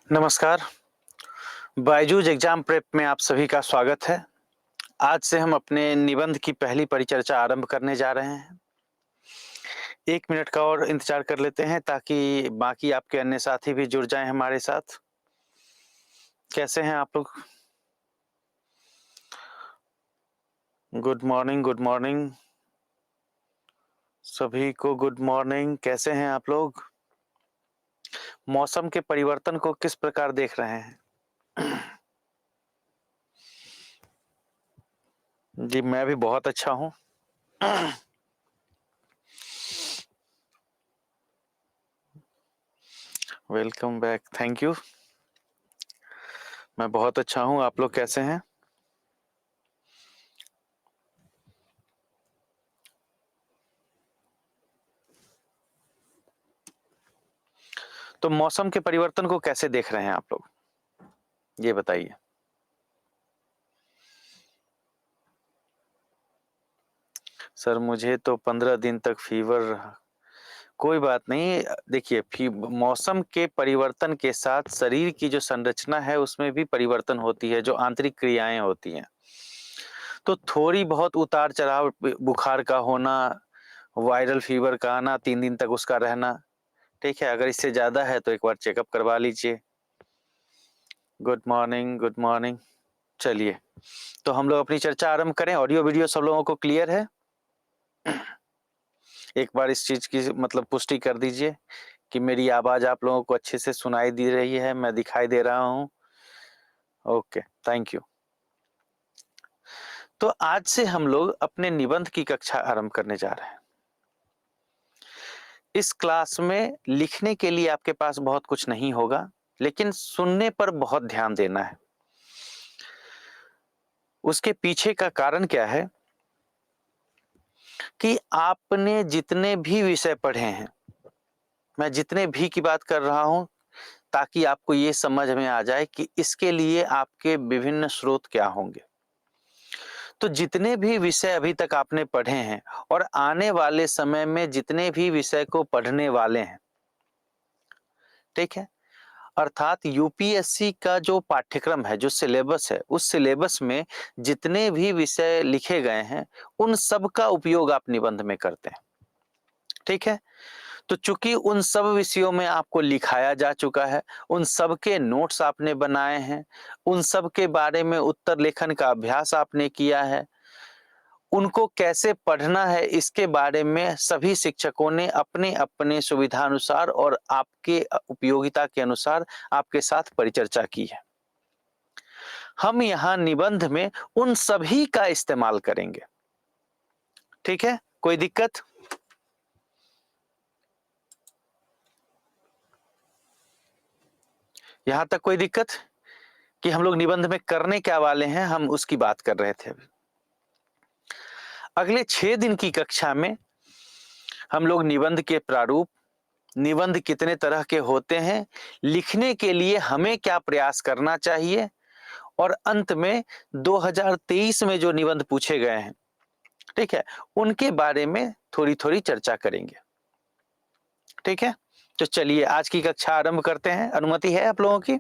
नमस्कार। Byju's exam prep में आप सभी का स्वागत है। आज से हम अपने निबंध की पहली परिचर्चा आरंभ करने जा रहे हैं। 1 मिनट का और इंतजार कर लेते हैं ताकि बाकी आपके अन्य साथी भी जुड़ जाएं हमारे साथ। कैसे हैं आप लोग? Good morning, good morning. सभी को गुड मॉर्निंग। कैसे हैं आप लोग? मौसम के परिवर्तन को किस प्रकार देख रहे हैं? जी, मैं भी बहुत अच्छा हूँ। Welcome back. Thank you. मैं बहुत अच्छा हूँ। आप लोग कैसे हैं? तो मौसम के परिवर्तन को कैसे देख रहे हैं आप लोग? ये बताइए। सर मुझे तो 15 दिन तक फीवर रहा। कोई बात नहीं। देखिए, मौसम के परिवर्तन के साथ शरीर की जो संरचना है उसमें भी परिवर्तन होती है, जो आंतरिक क्रियाएं होती हैं। तो थोड़ी बहुत उतार चढ़ाव, बुखार का होना, वायरल फीवर का आना, 3 दिन तक उसका रहना, ठीक है। अगर इससे ज्यादा है तो एक बार चेकअप करवा लीजिए। Good morning, good morning. चलिए, तो हम लोग अपनी चर्चा आरंभ करें। ऑडियो वीडियो सब लोगों को क्लियर है? एक बार इस चीज की मतलब पुष्टि कर दीजिए कि मेरी आवाज आप लोगों को अच्छे से सुनाई दे रही है, मैं दिखाई दे रहा हूँ। Okay, thank you. तो आज से हम लोग अपने निबंध की कक्षा आरंभ करने जा रहे हैं। इस क्लास में लिखने के लिए आपके पास बहुत कुछ नहीं होगा, लेकिन सुनने पर बहुत ध्यान देना है। उसके पीछे का कारण क्या है कि आपने जितने भी विषय पढ़े हैं, मैं जितने भी की बात कर रहा हूं ताकि आपको ये समझ में आ जाए कि इसके लिए आपके विभिन्न स्रोत क्या होंगे। तो जितने भी विषय अभी तक आपने पढ़े हैं और आने वाले समय में जितने भी विषय को पढ़ने वाले हैं, ठीक है, अर्थात यूपीएससी का जो पाठ्यक्रम है, जो सिलेबस है, उस सिलेबस में जितने भी विषय लिखे गए हैं उन सब का उपयोग आप निबंध में करते हैं, ठीक है। तो चूंकि उन सब विषयों में आपको लिखाया जा चुका है, उन सब के नोट्स आपने बनाए हैं, उन सब के बारे में उत्तर लेखन का अभ्यास आपने किया है, उनको कैसे पढ़ना है इसके बारे में सभी शिक्षकों ने अपने अपने सुविधानुसार और आपके उपयोगिता के अनुसार आपके साथ परिचर्चा की है। हम यहाँ निबंध में उन सभी का इस्तेमाल करेंगे, ठीक है। कोई दिक्कत? यहां तक कोई दिक्कत कि हम लोग निबंध में करने क्या वाले हैं, हम उसकी बात कर रहे थे अभी। अगले 6 दिन की कक्षा में हम लोग निबंध के प्रारूप, निबंध कितने तरह के होते हैं, लिखने के लिए हमें क्या प्रयास करना चाहिए, और अंत में 2023 में जो निबंध पूछे गए हैं, ठीक है, उनके बारे में थोड़ी थोड़ी चर्चा करेंगे, ठीक है। तो चलिए आज की कक्षा आरंभ करते हैं। अनुमति है आप लोगों की?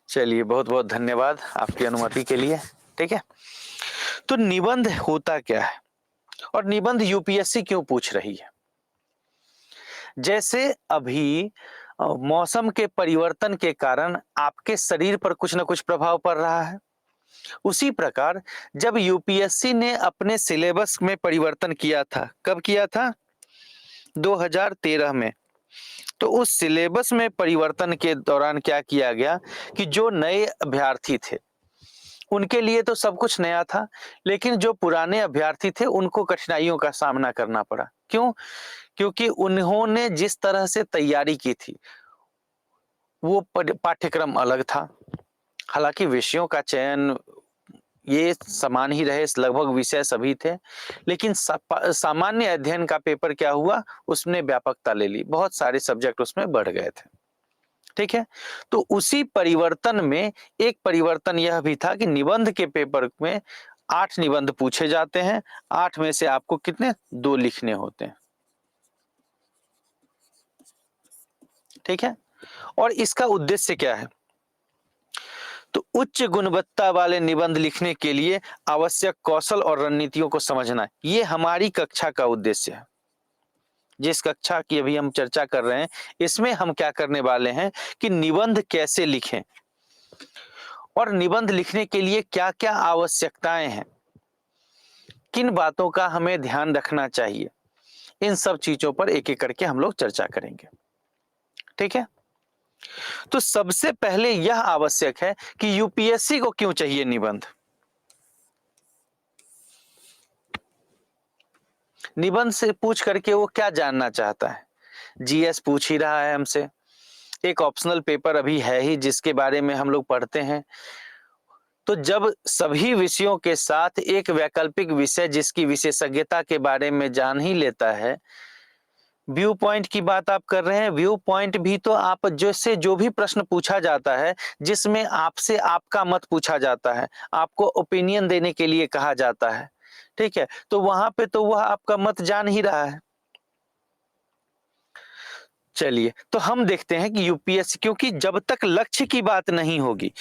चलिए, बहुत बहुत धन्यवाद आपकी अनुमति के लिए, ठीक है। तो निबंध होता क्या है और निबंध यूपीएससी क्यों पूछ रही है? जैसे अभी मौसम के परिवर्तन के कारण आपके शरीर पर कुछ ना कुछ प्रभाव पड़ रहा है, उसी प्रकार जब यूपीएससी ने अपने सिलेबस में परिवर्तन किया था, कब किया था? 2013 में। तो उस सिलेबस में परिवर्तन के दौरान क्या किया गया कि जो नए अभ्यर्थी थे उनके लिए तो सब कुछ नया था, लेकिन जो पुराने अभ्यर्थी थे उनको कठिनाइयों का सामना करना पड़ा। क्यों? क्योंकि उन्होंने जिस तरह से तैयारी की थी वो पाठ्यक्रम अलग था। हालांकि विषयों का चयन ये समान ही रहे, लगभग विषय सभी थे, लेकिन सामान्य अध्ययन का पेपर क्या हुआ, उसने व्यापकता ले ली, बहुत सारे सब्जेक्ट उसमें बढ़ गए थे, ठीक है। तो उसी परिवर्तन में एक परिवर्तन यह भी था कि निबंध के पेपर में 8 निबंध पूछे जाते हैं, 8 में से आपको कितने? 2 लिखने होते हैं, ठीक है। और इसका उद्देश्य क्या है? तो उच्च गुणवत्ता वाले निबंध लिखने के लिए आवश्यक कौशल और रणनीतियों को समझना, ये हमारी कक्षा का उद्देश्य है। जिस कक्षा की अभी हम चर्चा कर रहे हैं, इसमें हम क्या करने वाले हैं कि निबंध कैसे लिखें और निबंध लिखने के लिए क्या क्या आवश्यकताएं हैं, किन बातों का हमें ध्यान रखना चाहिए, इन सब चीजों पर एक एक करके हम लोग चर्चा करेंगे। ठीक है। तो सबसे पहले यह आवश्यक है कि यूपीएससी को क्यों चाहिए निबंध। निबंध से पूछ करके वो क्या जानना चाहता है? जीएस पूछ ही रहा है हमसे, एक ऑप्शनल पेपर अभी है ही जिसके बारे में हम लोग पढ़ते हैं। तो जब सभी विषयों के साथ एक वैकल्पिक विषय जिसकी विशेषज्ञता के बारे में जान ही लेता है, व्यू पॉइंट की बात आप कर रहे हैं, व्यू पॉइंट भी तो आप जैसे जो भी प्रश्न पूछा जाता है जिसमें आपसे आपका मत पूछा जाता है, आपको ओपिनियन देने के लिए कहा जाता है, ठीक है, तो वहां पे तो वह आपका मत जान ही रहा है। चलिए, तो हम देखते हैं कि यूपीएससी, क्योंकि जब तक लक्ष्य की बात नहीं होगी,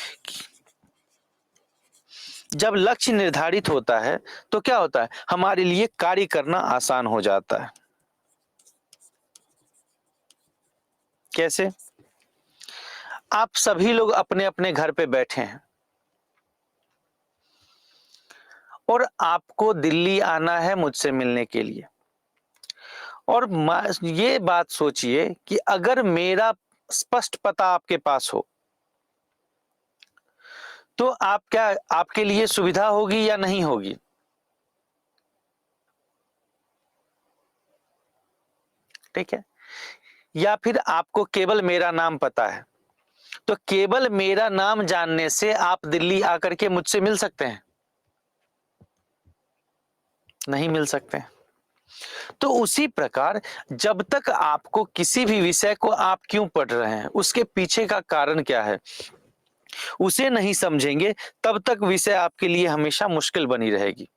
जब लक्ष्य निर्धारित होता है तो क्या होता है, हमारे लिए कार्य करना आसान हो जाता है। कैसे? आप सभी लोग अपने अपने घर पे बैठे हैं और आपको दिल्ली आना है मुझसे मिलने के लिए, और ये बात सोचिए कि अगर मेरा स्पष्ट पता आपके पास हो तो आप क्या, आपके लिए सुविधा होगी या नहीं होगी? ठीक है। या फिर आपको केवल मेरा नाम पता है, तो केवल मेरा नाम जानने से आप दिल्ली आकर के मुझसे मिल सकते हैं? नहीं मिल सकते। तो उसी प्रकार जब तक आपको किसी भी विषय को आप क्यों पढ़ रहे हैं, उसके पीछे का कारण क्या है, उसे नहीं समझेंगे, तब तक विषय आपके लिए हमेशा मुश्किल बनी रहेगी।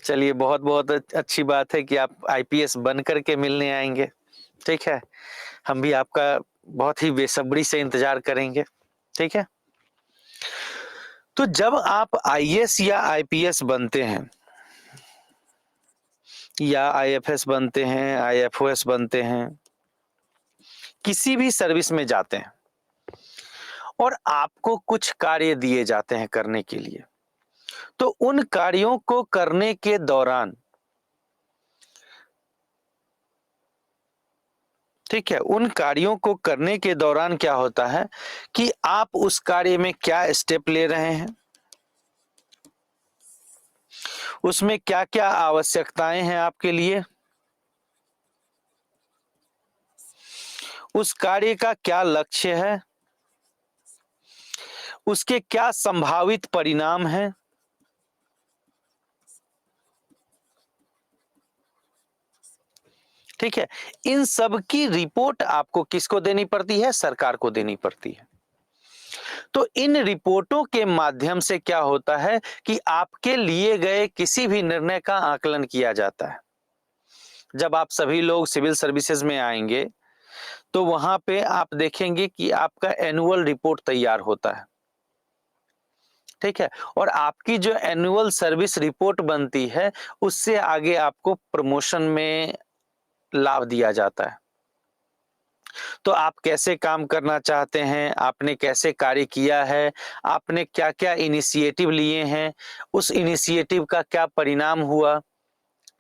चलिए, बहुत बहुत अच्छी बात है कि आप आईपीएस बन करके मिलने आएंगे। ठीक है, हम भी आपका बहुत ही बेसब्री से इंतजार करेंगे। ठीक है। तो जब आप आईएएस या आईपीएस बनते हैं या आईएफएस बनते हैं, आईएफओएस बनते हैं, किसी भी सर्विस में जाते हैं और आपको कुछ कार्य दिए जाते हैं करने के लिए, तो उन कार्यों को करने के दौरान, ठीक है, उन कार्यों को करने के दौरान क्या होता है कि आप उस कार्य में क्या स्टेप ले रहे हैं, उसमें क्या क्या आवश्यकताएं हैं आपके लिए, उस कार्य का क्या लक्ष्य है, उसके क्या संभावित परिणाम हैं, ठीक है, इन सब की रिपोर्ट आपको किसको देनी पड़ती है? सरकार को देनी पड़ती है। तो इन रिपोर्टों के माध्यम से क्या होता है कि आपके लिए गए किसी भी निर्णय का आकलन किया जाता है। जब आप सभी लोग सिविल सर्विसेज में आएंगे तो वहां पे आप देखेंगे कि आपका एनुअल रिपोर्ट तैयार होता है। ठीक है, और आपकी जो एनुअल सर्विस रिपोर्ट बनती है उससे आगे आपको प्रमोशन में लाभ दिया जाता है। तो आप कैसे काम करना चाहते हैं, आपने कैसे कार्य किया है, आपने क्या क्या इनिशिएटिव लिए हैं, उस इनिशिएटिव का क्या परिणाम हुआ,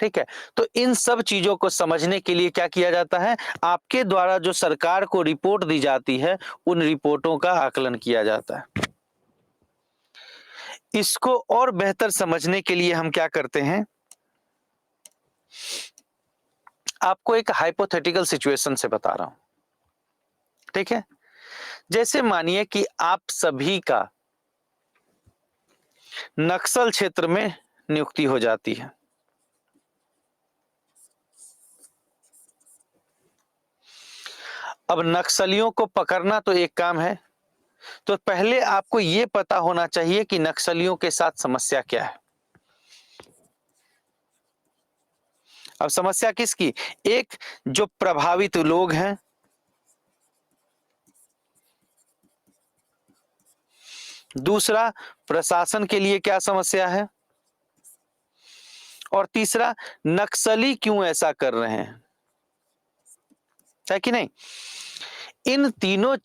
ठीक है, तो इन सब चीजों को समझने के लिए क्या किया जाता है, आपके द्वारा जो सरकार को रिपोर्ट दी जाती है उन रिपोर्टों का आकलन किया जाता है। इसको और बेहतर समझने के लिए हम क्या करते हैं, आपको एक हाइपोथेटिकल सिचुएशन से बता रहा हूं। ठीक है, जैसे मानिए कि आप सभी का नक्सल क्षेत्र में नियुक्ति हो जाती है। अब नक्सलियों को पकड़ना तो एक काम है, तो पहले आपको यह पता होना चाहिए कि नक्सलियों के साथ समस्या क्या है। अब समस्या किसकी? एक जो प्रभावित लोग हैं, दूसरा प्रशासन के लिए क्या समस्या है, और तीसरा नक्सली क्यों ऐसा कर रहे हैं, है कि नहीं? इन तीनों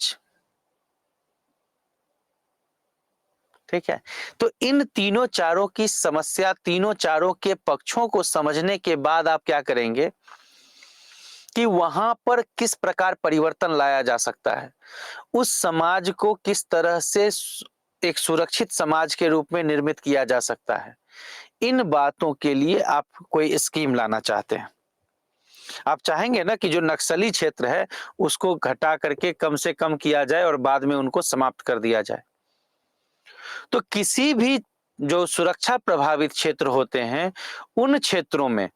ठीक है, तो इन तीनों चारों की समस्या, तीनों चारों के पक्षों को समझने के बाद आप क्या करेंगे कि वहां पर किस प्रकार परिवर्तन लाया जा सकता है, उस समाज को किस तरह से एक सुरक्षित समाज के रूप में निर्मित किया जा सकता है। इन बातों के लिए आप कोई स्कीम लाना चाहते हैं। आप चाहेंगे ना कि जो नक्सली क्षेत्र है उसको घटा करके कम से कम किया जाए और बाद में उनको समाप्त कर दिया जाए। तो किसी भी जो सुरक्षा प्रभावित क्षेत्र होते हैं, उन क्षेत्रों में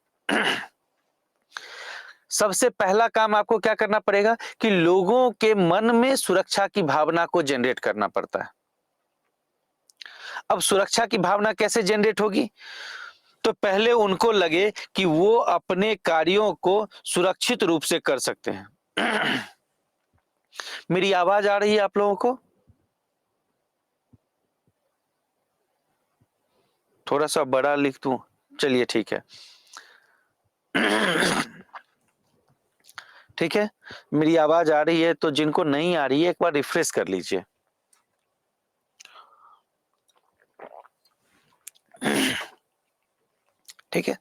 सबसे पहला काम आपको क्या करना पड़ेगा कि लोगों के मन में सुरक्षा की भावना को जनरेट करना पड़ता है। अब सुरक्षा की भावना कैसे जनरेट होगी? तो पहले उनको लगे कि वो अपने कार्यों को सुरक्षित रूप से कर सकते हैं। मेरी आवाज आ रही है आप लोगों को? थोड़ा सा बड़ा लिख दूं? चलिए ठीक है। ठीक है, मेरी आवाज आ रही है, तो जिनको नहीं आ रही है एक बार रिफ्रेश कर लीजिए। ठीक है।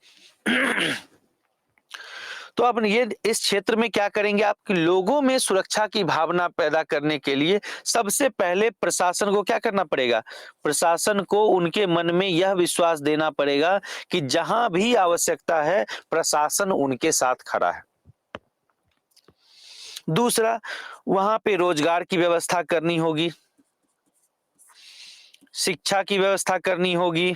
तो अब ये इस क्षेत्र में क्या करेंगे आप कि लोगों में सुरक्षा की भावना पैदा करने के लिए सबसे पहले प्रशासन को क्या करना पड़ेगा? प्रशासन को उनके मन में यह विश्वास देना पड़ेगा कि जहां भी आवश्यकता है प्रशासन उनके साथ खड़ा है। दूसरा, वहां पे रोजगार की व्यवस्था करनी होगी, शिक्षा की व्यवस्था करनी होगी,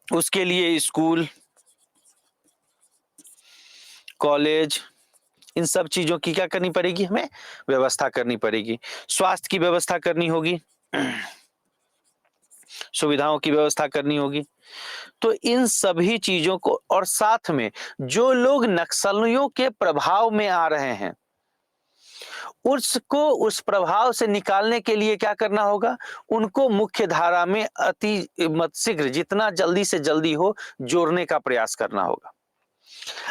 उसके लिए स्कूल, कॉलेज, इन सब चीजों की क्या करनी पड़ेगी? हमें व्यवस्था करनी पड़ेगी। स्वास्थ्य की व्यवस्था करनी होगी, सुविधाओं की व्यवस्था करनी होगी। तो इन सभी चीजों को, और साथ में जो लोग नक्सलियों के प्रभाव में आ रहे हैं उसको उस प्रभाव से निकालने के लिए क्या करना होगा? उनको मुख्य धारा में अति मत शीघ्र, जितना जल्दी से जल्दी हो, जोड़ने का प्रयास करना होगा।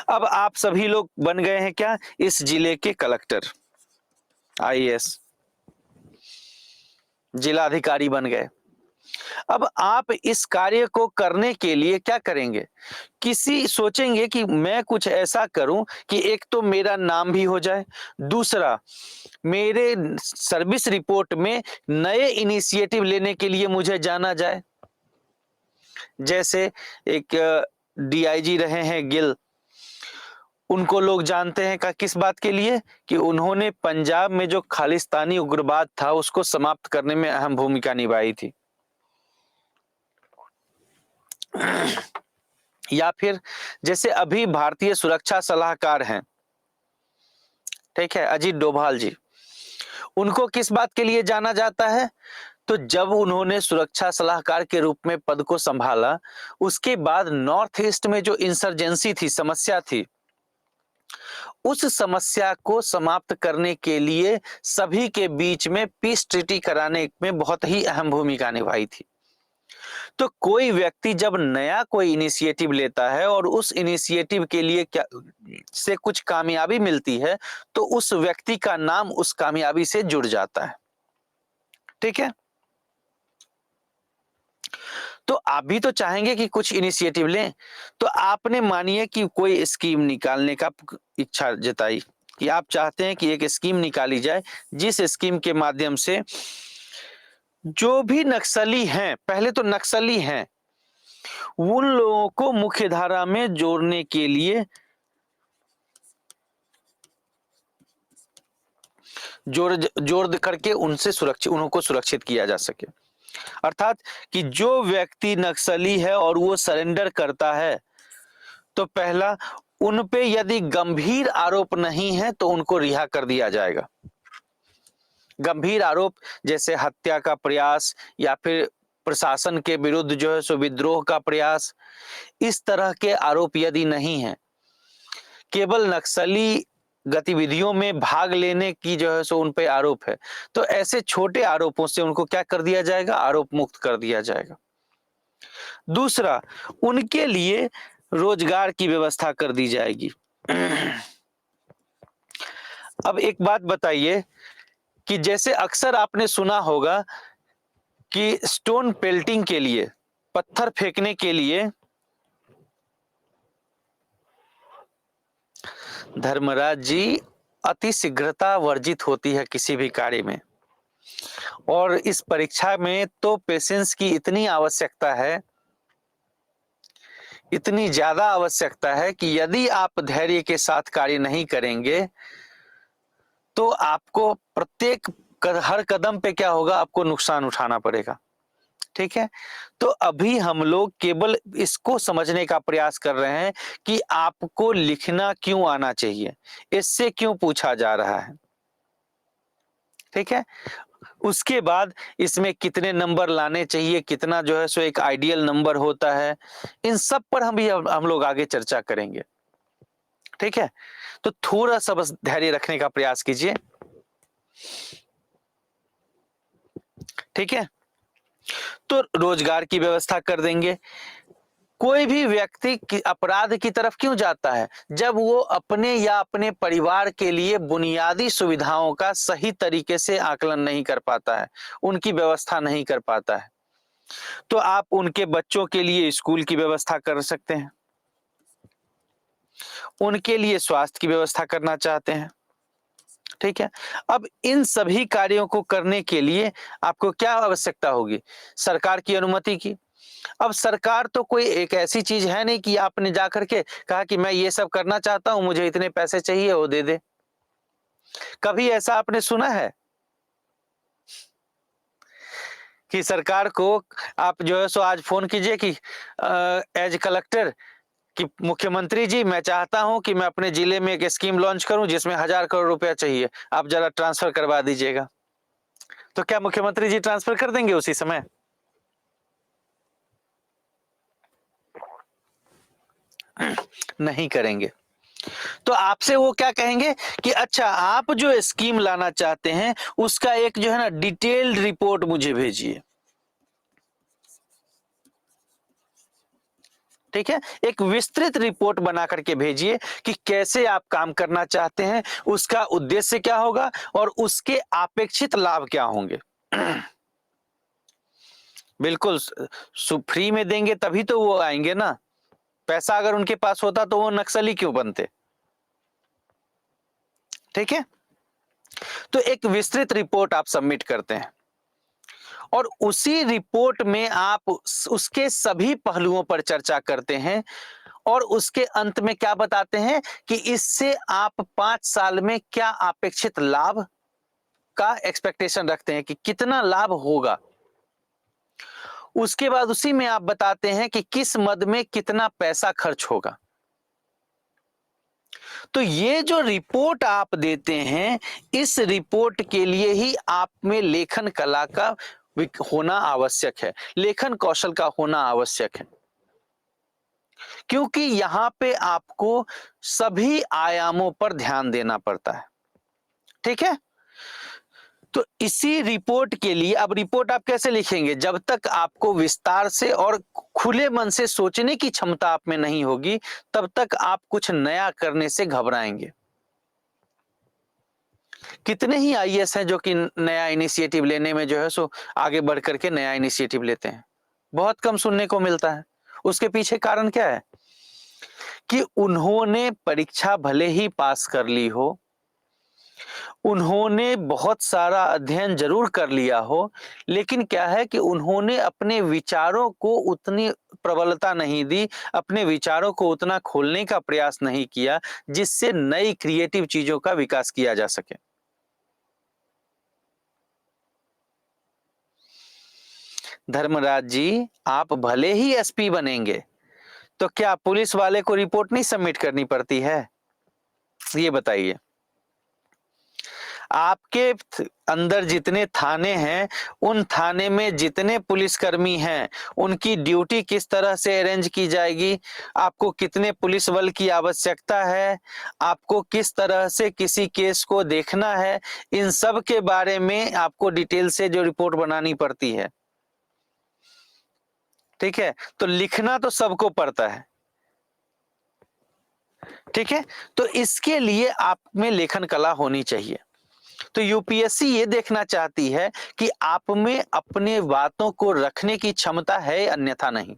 अब आप सभी लोग बन गए हैं क्या? इस जिले के कलेक्टर, आईएएस, जिलाधिकारी बन गए। अब आप इस कार्य को करने के लिए क्या करेंगे? किसी सोचेंगे कि मैं कुछ ऐसा करूं कि एक तो मेरा नाम भी हो जाए, दूसरा मेरे सर्विस रिपोर्ट में नए इनिशिएटिव लेने के लिए मुझे जाना जाए। जैसे एक डीआईजी रहे हैं गिल, उनको लोग जानते हैं का किस बात के लिए कि उन्होंने पंजाब में जो खालिस्तानी उग्रवाद था उसको समाप्त करने में अहम भूमिका निभाई थी। या फिर जैसे अभी भारतीय सुरक्षा सलाहकार हैं, ठीक है, अजीत डोभाल जी, उनको किस बात के लिए जाना जाता है? तो जब उन्होंने सुरक्षा सलाहकार के रूप में पद को संभाला, उसके बाद नॉर्थ ईस्ट में जो इंसर्जेंसी थी, समस्या थी, उस समस्या को समाप्त करने के लिए सभी के बीच में पीस ट्रीटी कराने में बहुत ही अहम भूमिका निभाई थी। तो कोई व्यक्ति जब नया कोई इनिशिएटिव लेता है और उस इनिशिएटिव के लिए क्या से कुछ कामयाबी मिलती है, तो उस व्यक्ति का नाम उस कामयाबी से जुड़ जाता है। ठीक है, तो आप भी तो चाहेंगे कि कुछ इनिशिएटिव लें। तो आपने मानिए कि कोई स्कीम निकालने का इच्छा जताई कि आप चाहते हैं कि एक स्कीम निकाली जाए जिस स्कीम के माध्यम से जो भी नक्सली हैं, पहले तो नक्सली हैं, उन लोगों को मुख्य धारा में जोड़ने के लिए जोड़ करके उनको सुरक्षित किया जा सके। अर्थात कि जो व्यक्ति नक्सली है और वो सरेंडर करता है, तो पहला उन पे यदि गंभीर आरोप नहीं है तो उनको रिहा कर दिया जाएगा। गंभीर आरोप जैसे हत्या का प्रयास या फिर प्रशासन के विरुद्ध जो है सो विद्रोह का प्रयास, इस तरह के आरोप यदि नहीं है, केवल नक्सली गतिविधियों में भाग लेने की जो है सो उन पे आरोप है, तो ऐसे छोटे आरोपों से उनको क्या कर दिया जाएगा, आरोप मुक्त कर दिया जाएगा। दूसरा, उनके लिए रोजगार की व्यवस्था कर दी जाएगी। अब एक बात बताइए कि जैसे अक्सर आपने सुना होगा कि स्टोन पेल्टिंग के लिए, पत्थर फेंकने के लिए धर्मराज जी अति शीघ्रता वर्जित होती है किसी भी कार्य में, और इस परीक्षा में तो पेशेंस की इतनी आवश्यकता है, इतनी ज्यादा आवश्यकता है कि यदि आप धैर्य के साथ कार्य नहीं करेंगे तो आपको हर कदम पे क्या होगा, आपको नुकसान उठाना पड़ेगा। ठीक है, तो अभी हम लोग केवल इसको समझने का प्रयास कर रहे हैं कि आपको लिखना क्यों आना चाहिए, इससे क्यों पूछा जा रहा है। ठीक है, उसके बाद इसमें कितने नंबर लाने चाहिए, कितना जो है सो एक आइडियल नंबर होता है, इन सब पर हम लोग आगे चर्चा करेंगे। ठीक है, तो थोड़ा सा बस धैर्य रखने का प्रयास कीजिए। ठीक है, तो रोजगार की व्यवस्था कर देंगे। कोई भी व्यक्ति अपराध की तरफ क्यों जाता है, जब वो अपने या अपने परिवार के लिए बुनियादी सुविधाओं का सही तरीके से आकलन नहीं कर पाता है, उनकी व्यवस्था नहीं कर पाता है, तो आप उनके बच्चों के लिए स्कूल की व्यवस्था कर सकते हैं, उनके लिए स्वास्थ्य की व्यवस्था करना चाहते हैं। ठीक है, अब इन सभी कार्यों को करने के लिए आपको क्या आवश्यकता होगी, सरकार की अनुमति की। अब सरकार तो कोई एक ऐसी चीज है नहीं कि आपने जाकर के कहा कि मैं ये सब करना चाहता हूं, मुझे इतने पैसे चाहिए, वो दे दे। कभी ऐसा आपने सुना है कि सरकार को आप जो है सो आज फोन कीजिए कि एज कलेक्टर कि मुख्यमंत्री जी मैं चाहता हूं कि मैं अपने जिले में एक स्कीम लॉन्च करूं जिसमें 1,000 करोड़ रुपया चाहिए, आप जरा ट्रांसफर करवा दीजिएगा, तो क्या मुख्यमंत्री जी ट्रांसफर कर देंगे उसी समय? नहीं करेंगे। तो आपसे वो क्या कहेंगे कि अच्छा आप जो स्कीम लाना चाहते हैं उसका एक जो है ना डिटेल्ड रिपोर्ट मुझे भेजिए। ठीक है, एक विस्तृत रिपोर्ट बना करके भेजिए कि कैसे आप काम करना चाहते हैं, उसका उद्देश्य क्या होगा और उसके अपेक्षित लाभ क्या होंगे। बिल्कुल फ्री में देंगे तभी तो वो आएंगे ना, पैसा अगर उनके पास होता तो वो नक्सली क्यों बनते। ठीक है, तो एक विस्तृत रिपोर्ट आप सबमिट करते हैं और उसी रिपोर्ट में आप उसके सभी पहलुओं पर चर्चा करते हैं और उसके अंत में क्या बताते हैं कि इससे आप 5 साल में क्या अपेक्षित लाभ का एक्सपेक्टेशन रखते हैं कि कितना लाभ होगा। उसके बाद उसी में आप बताते हैं कि किस मद में कितना पैसा खर्च होगा। तो ये जो रिपोर्ट आप देते हैं, इस रिपोर्ट के लिए ही आप में लेखन कला का होना आवश्यक है, लेखन कौशल का होना आवश्यक है, क्योंकि यहां पे आपको सभी आयामों पर ध्यान देना पड़ता है। ठीक है, तो इसी रिपोर्ट के लिए अब रिपोर्ट आप कैसे लिखेंगे, जब तक आपको विस्तार से और खुले मन से सोचने की क्षमता आप में नहीं होगी तब तक आप कुछ नया करने से घबराएंगे। कितने ही आईएएस हैं जो कि नया इनिशिएटिव लेने में जो है सो आगे बढ़ करके नया इनिशिएटिव लेते हैं, बहुत कम सुनने को मिलता है। उसके पीछे कारण क्या है कि उन्होंने परीक्षा भले ही पास कर ली हो, उन्होंने बहुत सारा अध्ययन जरूर कर लिया हो, लेकिन क्या है कि उन्होंने अपने विचारों को उतनी प्रबलता नहीं दी, अपने विचारों को उतना खोलने का प्रयास नहीं किया जिससे नई क्रिएटिव चीजों का विकास किया जा सके। धर्मराज जी, आप भले ही एसपी बनेंगे तो क्या पुलिस वाले को रिपोर्ट नहीं सबमिट करनी पड़ती है, ये बताइए। आपके अंदर जितने थाने हैं, उन थाने में जितने पुलिसकर्मी हैं, उनकी ड्यूटी किस तरह से अरेंज की जाएगी, आपको कितने पुलिस बल की आवश्यकता है, आपको किस तरह से किसी केस को देखना है, इन सब के बारे में आपको डिटेल से जो रिपोर्ट बनानी पड़ती है। ठीक है, तो लिखना तो सबको पड़ता है। ठीक है, तो इसके लिए आप में लेखन कला होनी चाहिए। तो यूपीएससी ये देखना चाहती है कि आप में अपने बातों को रखने की क्षमता है, अन्यथा नहीं।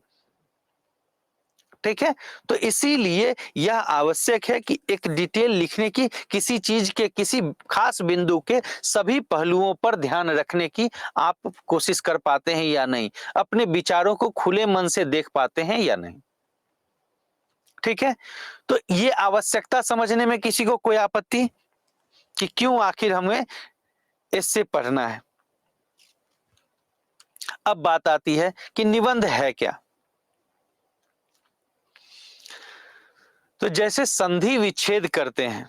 ठीक है, तो इसीलिए यह आवश्यक है कि एक डिटेल लिखने की, किसी चीज के किसी खास बिंदु के सभी पहलुओं पर ध्यान रखने की आप कोशिश कर पाते हैं या नहीं, अपने विचारों को खुले मन से देख पाते हैं या नहीं। ठीक है, तो ये आवश्यकता समझने में किसी को कोई आपत्ति कि क्यों आखिर हमें इससे पढ़ना है। अब बात आती है कि निबंध है क्या। तो जैसे संधि विच्छेद करते हैं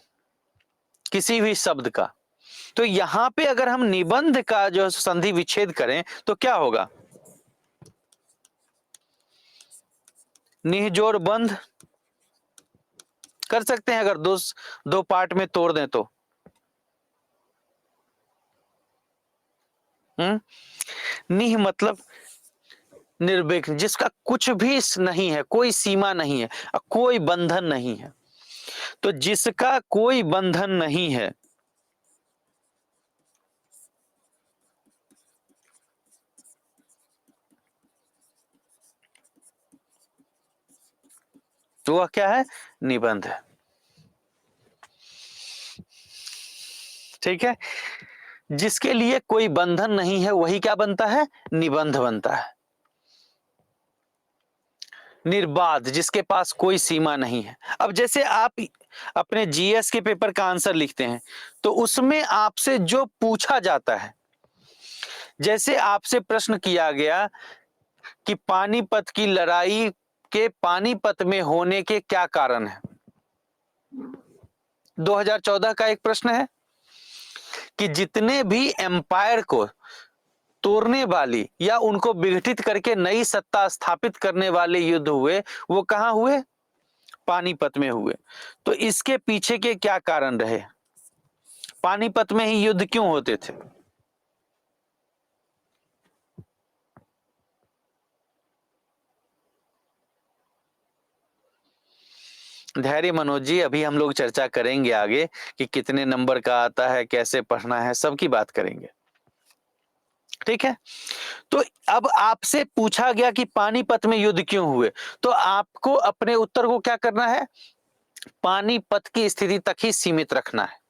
किसी भी शब्द का, तो यहां पे अगर हम निबंध का जो संधि विच्छेद करें तो क्या होगा, निहजोर बंध कर सकते हैं अगर दो पार्ट में तोड़ दें तो। निह मतलब निर्विघ्न, जिसका कुछ भी नहीं है, कोई सीमा नहीं है, कोई बंधन नहीं है। तो जिसका कोई बंधन नहीं है, तो वह क्या है, निबंध है। ठीक है, जिसके लिए कोई बंधन नहीं है वही क्या बनता है, निबंध बनता है। निर्बाध, जिसके पास कोई सीमा नहीं है। अब जैसे आप अपने जीएस के पेपर का आंसर लिखते हैं तो उसमें आपसे जो पूछा जाता है, जैसे आपसे प्रश्न किया गया कि पानीपत की लड़ाई के पानीपत में होने के क्या कारण है, 2014 का एक प्रश्न है कि जितने भी एम्पायर को तोड़ने वाली या उनको विघटित करके नई सत्ता स्थापित करने वाले युद्ध हुए, वो कहां हुए, पानीपत में हुए। तो इसके पीछे के क्या कारण रहे, पानीपत में ही युद्ध क्यों होते थे। धैर्य मनोज जी, अभी हम लोग चर्चा करेंगे आगे कि कितने नंबर का आता है, कैसे पढ़ना है, सबकी बात करेंगे। ठीक है, तो अब आपसे पूछा गया कि पानीपत में युद्ध क्यों हुए, तो आपको अपने उत्तर को क्या करना है, पानीपत की स्थिति तक ही सीमित रखना है।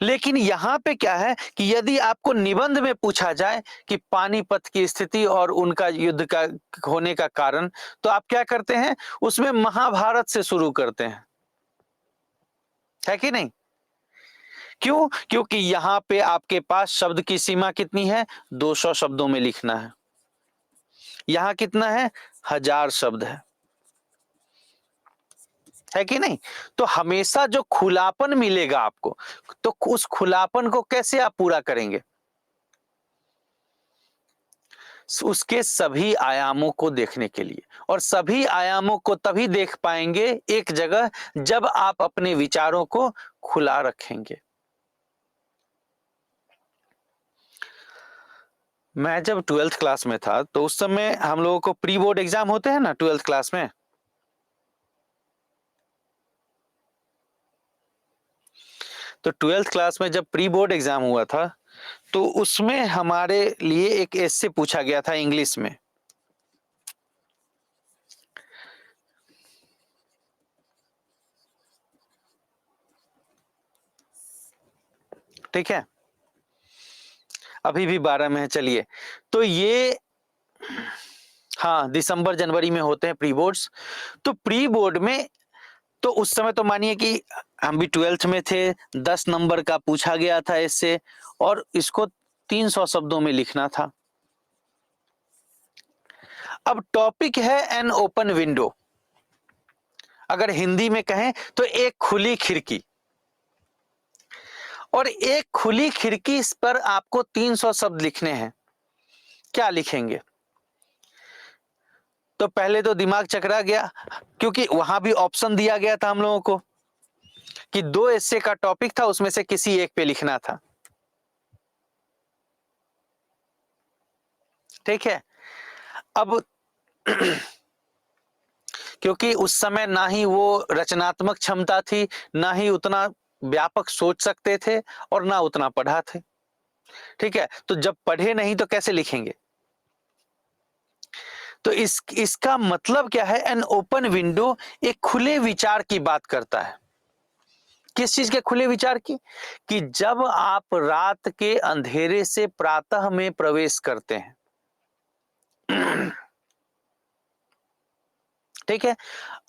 लेकिन यहां पे क्या है कि यदि आपको निबंध में पूछा जाए कि पानीपत की स्थिति और उनका युद्ध का होने का कारण, तो आप क्या करते हैं, उसमें महाभारत से शुरू करते हैं, है कि नहीं। क्यों, क्योंकि यहां पे आपके पास शब्द की सीमा कितनी है, 200 शब्दों में लिखना है, यहां कितना है, 1000 शब्द है कि नहीं। तो हमेशा जो खुलापन मिलेगा आपको, तो उस खुलापन को कैसे आप पूरा करेंगे, उसके सभी आयामों को देखने के लिए, और सभी आयामों को तभी देख पाएंगे एक जगह जब आप अपने विचारों को खुला रखेंगे। मैं जब 12th क्लास में था तो उस समय हम लोगों को प्री बोर्ड एग्जाम होते हैं ना 12th क्लास में, तो 12th क्लास में जब प्री बोर्ड एग्जाम हुआ था तो उसमें हमारे लिए एक एस्से पूछा गया था इंग्लिश में। ठीक है, अभी भी 12 में है, चलिए। तो ये हाँ, दिसंबर जनवरी में होते हैं प्री बोर्ड्स। तो प्री बोर्ड में तो उस समय तो मानिए कि हम भी 12th में थे, 10 नंबर का पूछा गया था इससे, और इसको 300 शब्दों में लिखना था। अब टॉपिक है एन ओपन विंडो, अगर हिंदी में कहें तो एक खुली खिड़की। और एक खुली खिड़की इस पर आपको 300 शब्द लिखने हैं, क्या लिखेंगे? तो पहले तो दिमाग चकरा गया, क्योंकि वहां भी ऑप्शन दिया गया था हम लोगों को कि 2 एस्से का टॉपिक था, उसमें से किसी एक पे लिखना था। ठीक है। अब क्योंकि उस समय ना ही वो रचनात्मक क्षमता थी, ना ही उतना व्यापक सोच सकते थे, और ना उतना पढ़ा थे। ठीक है, तो जब पढ़े नहीं तो कैसे लिखेंगे? तो इसका मतलब क्या है? एन ओपन विंडो एक खुले विचार की बात करता है। किस चीज के खुले विचार की? कि जब आप रात के अंधेरे से प्रातः में प्रवेश करते हैं, ठीक है,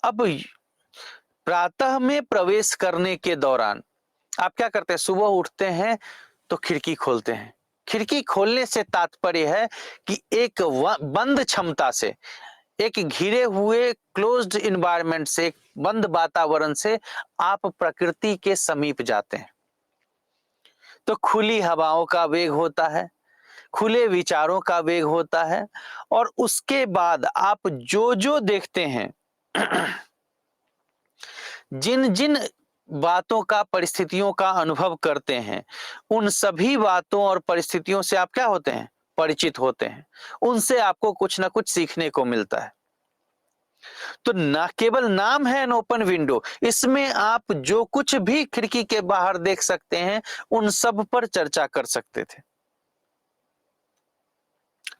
अब प्रातः में प्रवेश करने के दौरान आप क्या करते हैं? सुबह उठते हैं तो खिड़की खोलते हैं। खिड़की खोलने से तात्पर्य है कि एक बंद क्षमता से, एक घिरे हुए क्लोज्ड इन्वायरमेंट से, एक बंद वातावरण से आप प्रकृति के समीप जाते हैं। तो खुली हवाओं का वेग होता है, खुले विचारों का वेग होता है, और उसके बाद आप जो जो देखते हैं, जिन जिन बातों का, परिस्थितियों का अनुभव करते हैं, उन सभी बातों और परिस्थितियों से आप क्या होते हैं? परिचित होते हैं। उनसे आपको कुछ ना कुछ सीखने को मिलता है। तो ना केवल नाम है एन ओपन विंडो, इसमें आप जो कुछ भी खिड़की के बाहर देख सकते हैं, उन सब पर चर्चा कर सकते थे।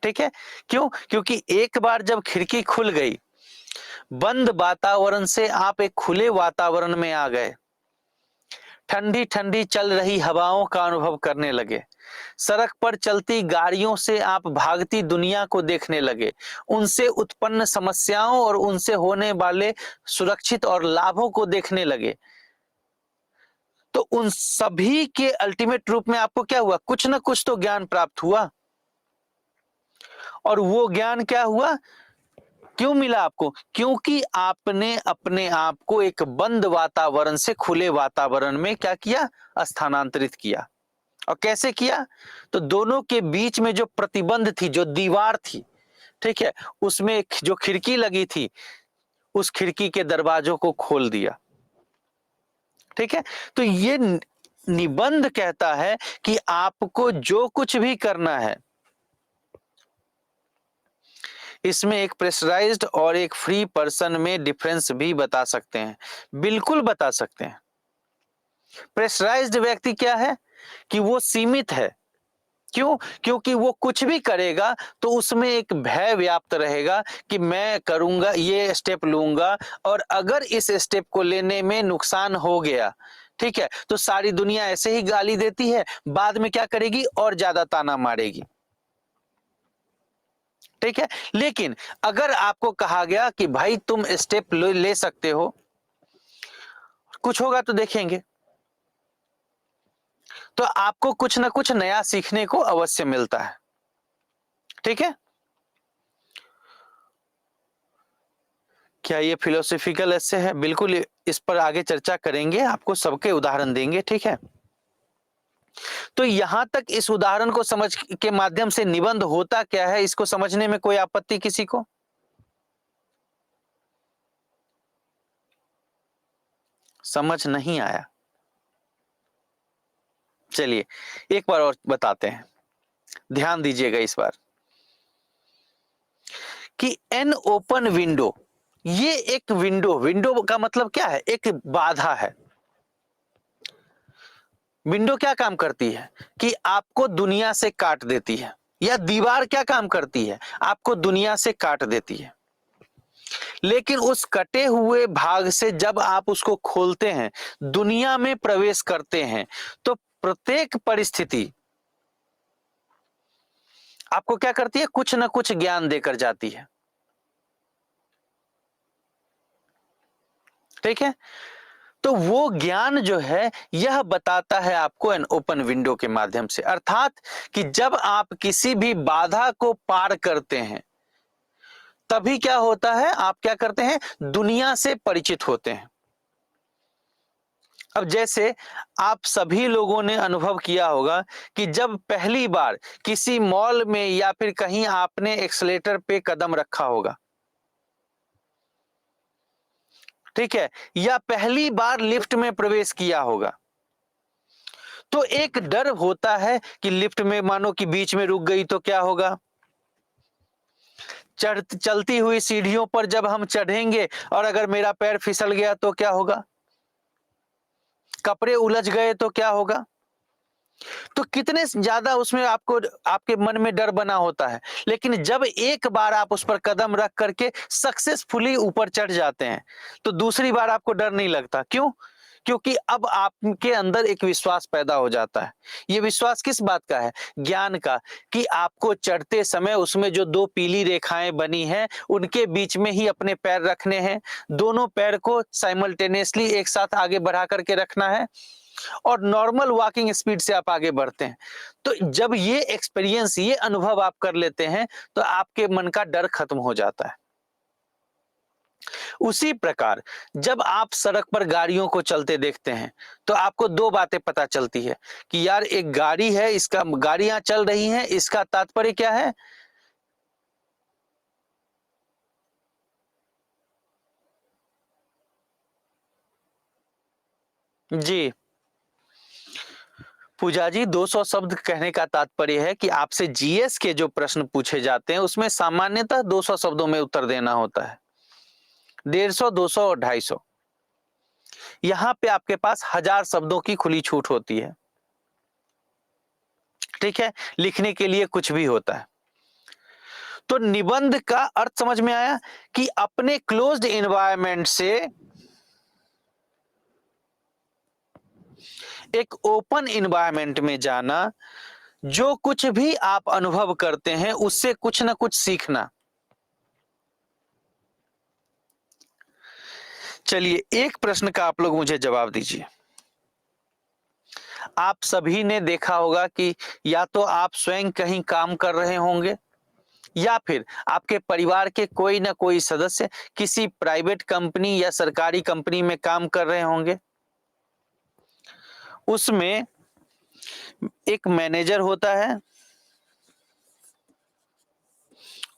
ठीक है, क्यों? क्योंकि एक बार जब खिड़की खुल गई, बंद वातावरण से आप एक खुले वातावरण में आ गए, ठंडी ठंडी चल रही हवाओं का अनुभव करने लगे, सड़क पर चलती गाड़ियों से आप भागती दुनिया को देखने लगे, उनसे उत्पन्न समस्याओं और उनसे होने वाले सुरक्षित और लाभों को देखने लगे। तो उन सभी के अल्टीमेट रूप में आपको क्या हुआ? कुछ ना कुछ तो ज्ञान प्राप्त हुआ। और वो ज्ञान क्या हुआ? क्यों मिला आपको? क्योंकि आपने अपने आप को एक बंद वातावरण से खुले वातावरण में क्या किया? स्थानांतरित किया। और कैसे किया? तो दोनों के बीच में जो प्रतिबंध थी, जो दीवार थी, ठीक है, उसमें जो खिड़की लगी थी, उस खिड़की के दरवाजों को खोल दिया। ठीक है, तो ये निबंध कहता है कि आपको जो कुछ भी करना है, इसमें एक प्रेशराइज्ड और एक फ्री पर्सन में डिफरेंस भी बता सकते हैं। बिल्कुल बता सकते हैं। प्रेशराइज्ड व्यक्ति क्या है? कि वो सीमित है। क्यों? क्योंकि वो कुछ भी करेगा तो उसमें एक भय व्याप्त रहेगा कि मैं करूंगा, ये स्टेप लूंगा, और अगर इस स्टेप को लेने में नुकसान हो गया, ठीक है, तो सारी दुनिया ऐसे ही गाली देती है, बाद में क्या करेगी? और ज्यादा ताना मारेगी। ठीक है, लेकिन अगर आपको कहा गया कि भाई तुम स्टेप ले सकते हो, कुछ होगा तो देखेंगे, तो आपको कुछ ना कुछ नया सीखने को अवश्य मिलता है। ठीक है, क्या ये फिलोसॉफिकल ऐसे है? बिल्कुल, इस पर आगे चर्चा करेंगे, आपको सबके उदाहरण देंगे। ठीक है, तो यहां तक इस उदाहरण को समझ के माध्यम से निबंध होता क्या है, इसको समझने में कोई आपत्ति किसी को? समझ नहीं आया? चलिए एक बार और बताते हैं, ध्यान दीजिएगा इस बार। कि एन ओपन विंडो, ये एक विंडो, विंडो का मतलब क्या है? एक बाधा है। विंडो क्या काम करती है? कि आपको दुनिया से काट देती है। या दीवार क्या काम करती है? आपको दुनिया से काट देती है। लेकिन उस कटे हुए भाग से जब आप उसको खोलते हैं, दुनिया में प्रवेश करते हैं, तो प्रत्येक परिस्थिति आपको क्या करती है? कुछ ना कुछ ज्ञान देकर जाती है। ठीक है, तो वो ज्ञान जो है, यह बताता है आपको एन ओपन विंडो के माध्यम से। अर्थात कि जब आप किसी भी बाधा को पार करते हैं, तभी क्या होता है? आप क्या करते हैं? दुनिया से परिचित होते हैं। अब जैसे आप सभी लोगों ने अनुभव किया होगा कि जब पहली बार किसी मॉल में या फिर कहीं आपने एक्सीलेटर पे कदम रखा होगा, ठीक है, या पहली बार लिफ्ट में प्रवेश किया होगा, तो एक डर होता है कि लिफ्ट में मानो कि बीच में रुक गई तो क्या होगा। चलती हुई सीढ़ियों पर जब हम चढ़ेंगे और अगर मेरा पैर फिसल गया तो क्या होगा, कपड़े उलझ गए तो क्या होगा। तो कितने ज्यादा उसमें आपको आपके मन में डर बना होता है, लेकिन जब एक बार आप उस पर कदम रख करके सक्सेसफुली ऊपर चढ़ जाते हैं तो दूसरी बार आपको डर नहीं लगता। क्यों? क्योंकि अब आपके अंदर एक विश्वास पैदा हो जाता है। ये विश्वास किस बात का है? ज्ञान का, कि आपको चढ़ते समय उसमें जो दो पीली रेखाएं बनी हैं उनके बीच में ही अपने पैर रखने हैं, दोनों पैर को साइमल्टेनियसली एक साथ आगे बढ़ा करके रखना है और नॉर्मल वॉकिंग स्पीड से आप आगे बढ़ते हैं। तो जब ये एक्सपीरियंस, ये अनुभव आप कर लेते हैं तो आपके मन का डर खत्म हो जाता है। उसी प्रकार जब आप सड़क पर गाड़ियों को चलते देखते हैं तो आपको दो बातें पता चलती है कि यार एक गाड़ी है, इसका गाड़ियां चल रही हैं, इसका तात्पर्य क्या है? जी पूजा जी, 200 शब्द कहने का तात्पर्य है कि आपसे जीएस के जो प्रश्न पूछे जाते हैं उसमें सामान्यतः 200 शब्दों में उत्तर देना होता है। 150, 200 और 250, यहां पे आपके पास 1000 शब्दों की खुली छूट होती है। ठीक है, लिखने के लिए कुछ भी होता है। तो निबंध का अर्थ समझ में आया कि अपने क्लोज्ड एनवायरनमेंट से एक ओपन एनवायरनमेंट में जाना, जो कुछ भी आप अनुभव करते हैं उससे कुछ ना कुछ सीखना। चलिए एक प्रश्न का आप लोग मुझे जवाब दीजिए। आप सभी ने देखा होगा कि या तो आप स्वयं कहीं काम कर रहे होंगे या फिर आपके परिवार के कोई ना कोई सदस्य किसी प्राइवेट कंपनी या सरकारी कंपनी में काम कर रहे होंगे। उसमें एक मैनेजर होता है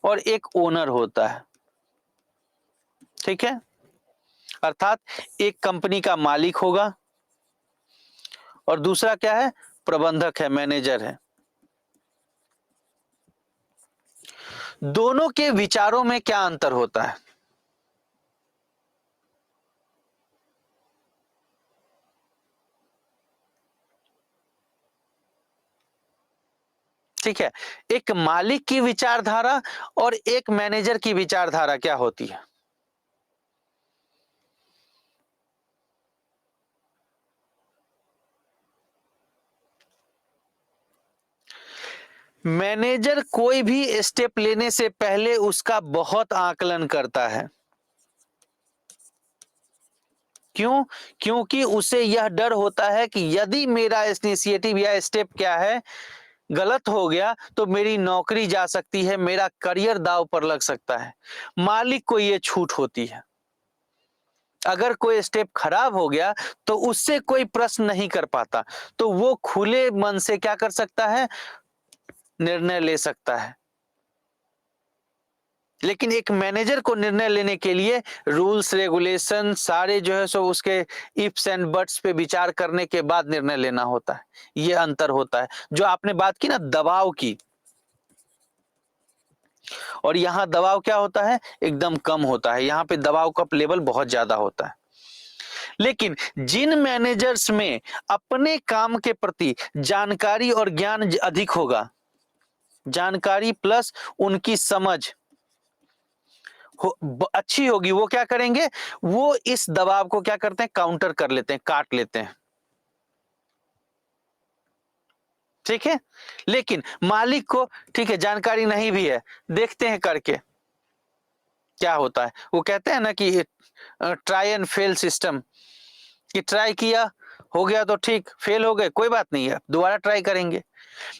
और एक ओनर होता है। ठीक है, अर्थात एक कंपनी का मालिक होगा और दूसरा क्या है? प्रबंधक है, मैनेजर है। दोनों के विचारों में क्या अंतर होता है? ठीक है, एक मालिक की विचारधारा और एक मैनेजर की विचारधारा क्या होती है? मैनेजर कोई भी स्टेप लेने से पहले उसका बहुत आकलन करता है। क्यों? क्योंकि उसे यह डर होता है कि यदि मेरा इनिशिएटिव या स्टेप क्या है गलत हो गया तो मेरी नौकरी जा सकती है, मेरा करियर दांव पर लग सकता है। मालिक को यह छूट होती है। अगर कोई स्टेप खराब हो गया तो उससे कोई प्रश्न नहीं कर पाता, तो वो खुले मन से क्या कर सकता है? निर्णय ले सकता है। लेकिन एक मैनेजर को निर्णय लेने के लिए रूल्स रेगुलेशन सारे जो है सो उसके इफ्स एंड बट्स पे विचार करने के बाद निर्णय लेना होता है। ये अंतर होता है। जो आपने बात की ना दबाव की, और यहाँ दबाव क्या होता है? एकदम कम होता है। यहाँ पे दबाव का लेवल बहुत ज्यादा होता है। लेकिन जिन मैनेजर्स में अपने काम के प्रति जानकारी और ज्ञान अधिक होगा, जानकारी प्लस उनकी समझ अच्छी होगी, वो क्या करेंगे? वो इस दबाव को क्या करते हैं? काउंटर कर लेते हैं, काट लेते हैं। ठीक है, लेकिन मालिक को ठीक है जानकारी नहीं भी है, देखते हैं करके क्या होता है। वो कहते हैं ना कि ट्राई एंड फेल सिस्टम, कि ट्राई किया, हो गया तो ठीक, फेल हो गए कोई बात नहीं है, दोबारा ट्राई करेंगे।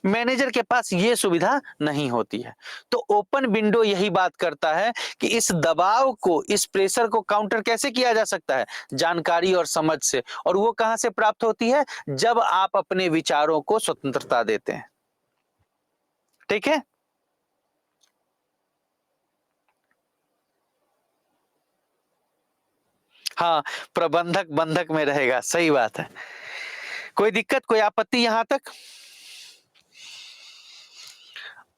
मैनेजर के पास ये सुविधा नहीं होती है। तो ओपन विंडो यही बात करता है कि इस दबाव को, इस प्रेशर को काउंटर कैसे किया जा सकता है, जानकारी और समझ से। और वो कहां से प्राप्त होती है, जब आप अपने विचारों को स्वतंत्रता देते हैं। ठीक है। हाँ, प्रबंधक बंधक में रहेगा, सही बात है। कोई दिक्कत, कोई आपत्ति यहां तक?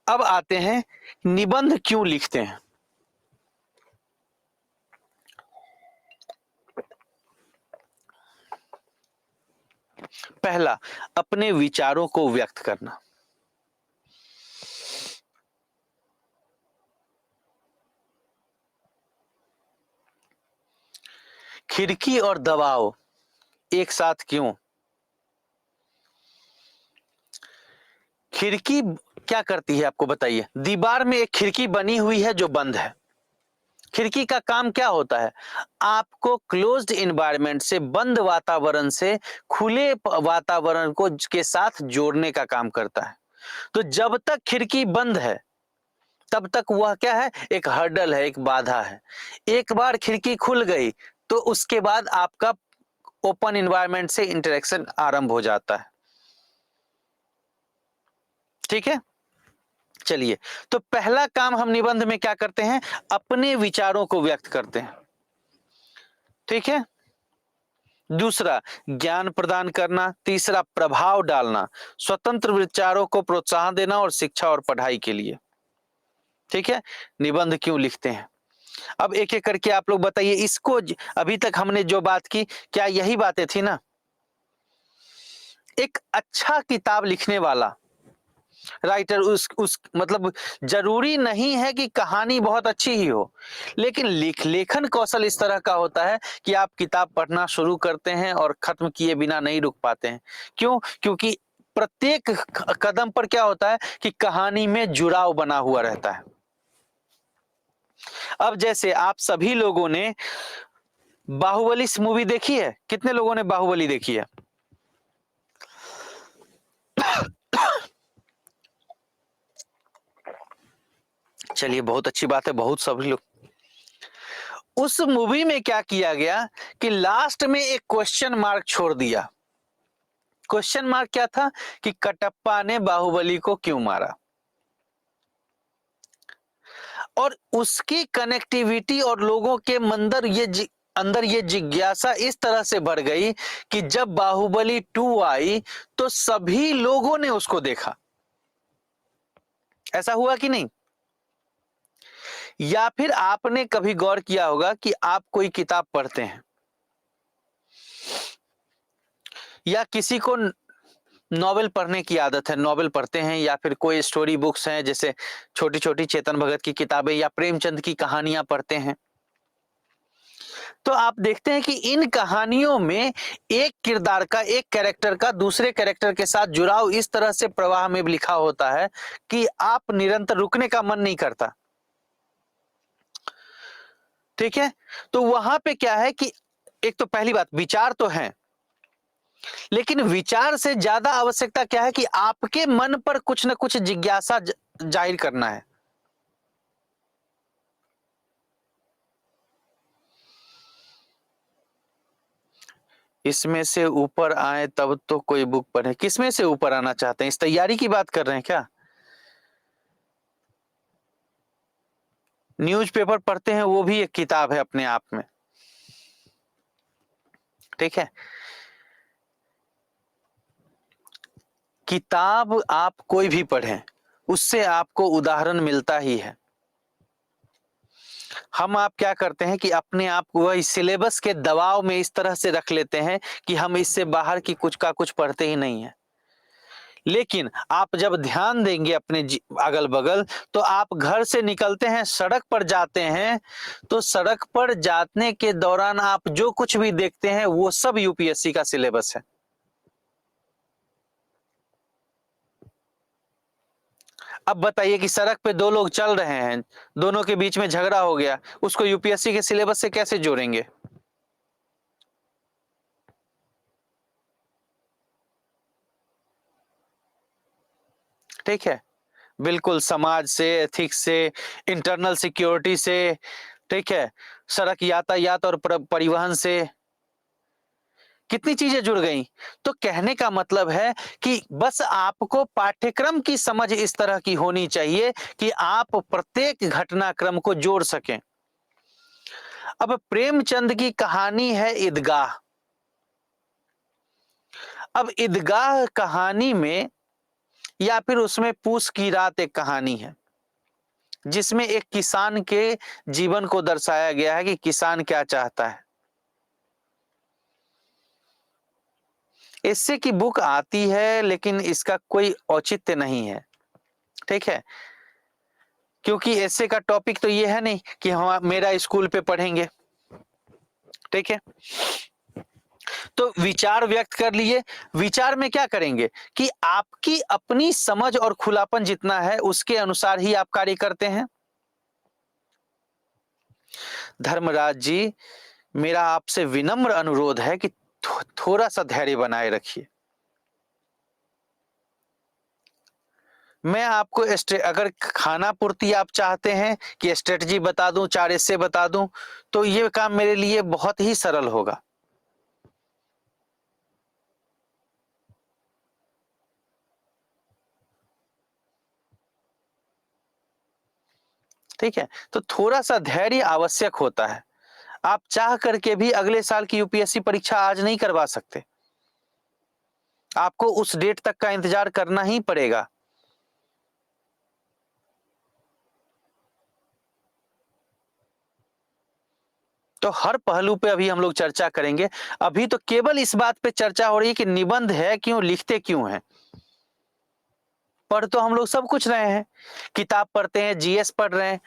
अब आते हैं निबंध क्यों लिखते हैं। पहला, अपने विचारों को व्यक्त करना। खिड़की और दबाव एक साथ क्यों? खिड़की क्या करती है आपको बताइए। दीवार में एक खिड़की बनी हुई है जो बंद है। खिड़की का काम क्या होता है, आपको क्लोज्ड एनवायरनमेंट से, बंद वातावरण से खुले वातावरण को के साथ जोड़ने का काम करता है। तो जब तक खिड़की बंद है तब तक वह क्या है, एक हर्डल है, एक बाधा है। एक बार खिड़की खुल गई तो उसके बाद आपका ओपन एनवायरनमेंट से इंटरेक्शन आरंभ हो जाता है। ठीक है। चलिए, तो पहला काम हम निबंध में क्या करते हैं, अपने विचारों को व्यक्त करते हैं। ठीक है। दूसरा, ज्ञान प्रदान करना। तीसरा, प्रभाव डालना, स्वतंत्र विचारों को प्रोत्साहन देना और शिक्षा और पढ़ाई के लिए। ठीक है। निबंध क्यों लिखते हैं, अब एक एक करके आप लोग बताइए। इसको अभी तक हमने जो बात की, क्या यही बातें थी ना। एक अच्छा किताब लिखने वाला राइटर, उस मतलब जरूरी नहीं है कि कहानी बहुत अच्छी ही हो, लेकिन लेखन कौशल इस तरह का होता है कि आप किताब पढ़ना शुरू करते हैं और खत्म किए बिना नहीं रुक पाते हैं। क्यों? क्योंकि प्रत्येक कदम पर क्या होता है कि कहानी में जुड़ाव बना हुआ रहता है। अब जैसे आप सभी लोगों ने बाहुबली मूवी देखी है, कितने लोगों ने बाहुबली देखी है? चलिए, बहुत अच्छी बात है, बहुत सभी लोग। उस मूवी में क्या किया गया कि लास्ट में एक क्वेश्चन मार्क छोड़ दिया। क्वेश्चन मार्क क्या था कि कटप्पा ने बाहुबली को क्यों मारा। और उसकी कनेक्टिविटी और लोगों के अंदर ये जिज्ञासा इस तरह से बढ़ गई कि जब बाहुबली 2 आई तो सभी लोगों ने उसको देखा। ऐसा हुआ कि नहीं? या फिर आपने कभी गौर किया होगा कि आप कोई किताब पढ़ते हैं या किसी को नॉवेल पढ़ने की आदत है, नॉवेल पढ़ते हैं, या फिर कोई स्टोरी बुक्स हैं, जैसे छोटी छोटी चेतन भगत की किताबें या प्रेमचंद की कहानियां पढ़ते हैं, तो आप देखते हैं कि इन कहानियों में एक किरदार का, एक कैरेक्टर का दूसरे कैरेक्टर के साथ जुड़ाव इस तरह से प्रवाह में लिखा होता है कि आप निरंतर रुकने का मन नहीं करता। ठीक है। तो वहां पे क्या है कि एक तो पहली बात, विचार तो है, लेकिन विचार से ज्यादा आवश्यकता क्या है कि आपके मन पर कुछ ना कुछ जिज्ञासा जाहिर करना है। इसमें से ऊपर आए तब तो कोई बुक पढ़े। किसमें से ऊपर आना चाहते हैं, इस तैयारी की बात कर रहे हैं क्या? न्यूज़पेपर पढ़ते हैं, वो भी एक किताब है अपने आप में। ठीक है। किताब आप कोई भी पढ़ें, उससे आपको उदाहरण मिलता ही है। हम आप क्या करते हैं कि अपने आप को वही सिलेबस के दबाव में इस तरह से रख लेते हैं कि हम इससे बाहर की कुछ का कुछ पढ़ते ही नहीं है। लेकिन आप जब ध्यान देंगे अपने अगल बगल, तो आप घर से निकलते हैं, सड़क पर जाते हैं, तो सड़क पर जाने के दौरान आप जो कुछ भी देखते हैं वो सब यूपीएससी का सिलेबस है। अब बताइए कि सड़क पे दो लोग चल रहे हैं, दोनों के बीच में झगड़ा हो गया, उसको यूपीएससी के सिलेबस से कैसे जोड़ेंगे? ठीक है? बिल्कुल समाज से, एथिक्स से, इंटरनल सिक्योरिटी से, ठीक है? सड़क यातायात और परिवहन से कितनी चीजें जुड़ गई। तो कहने का मतलब है कि बस आपको पाठ्यक्रम की समझ इस तरह की होनी चाहिए कि आप प्रत्येक घटनाक्रम को जोड़ सकें। अब प्रेमचंद की कहानी है ईदगाह। अब ईदगाह कहानी में या फिर उसमें पूस की रात एक कहानी है जिसमें एक किसान के जीवन को दर्शाया गया है कि किसान क्या चाहता है। इससे की बुक आती है लेकिन इसका कोई औचित्य नहीं है, ठीक है? क्योंकि ऐसे का टॉपिक तो ये है नहीं कि हम मेरा स्कूल पे पढ़ेंगे, ठीक है? तो विचार व्यक्त कर लिए। विचार में क्या करेंगे कि आपकी अपनी समझ और खुलापन जितना है उसके अनुसार ही आप कार्य करते हैं। धर्मराज जी, मेरा आपसे विनम्र अनुरोध है कि थोड़ा सा धैर्य बनाए रखिए। मैं आपको अगर खाना पूर्ति आप चाहते हैं कि स्ट्रेटजी बता दूं, 4 एस्से बता दूं, तो ये काम मेरे लिए बहुत ही सरल होगा। ठीक है? तो थोड़ा सा धैर्य आवश्यक होता है। आप चाह करके भी अगले साल की यूपीएससी परीक्षा आज नहीं करवा सकते। आपको उस डेट तक का इंतजार करना ही पड़ेगा। तो हर पहलू पे अभी हम लोग चर्चा करेंगे। अभी तो केवल इस बात पे चर्चा हो रही है कि निबंध है क्यों, लिखते क्यों हैं। पढ़ तो हम लोग सब कुछ रहे हैं, किताब पढ़ते हैं, जीएस पढ़ रहे हैं,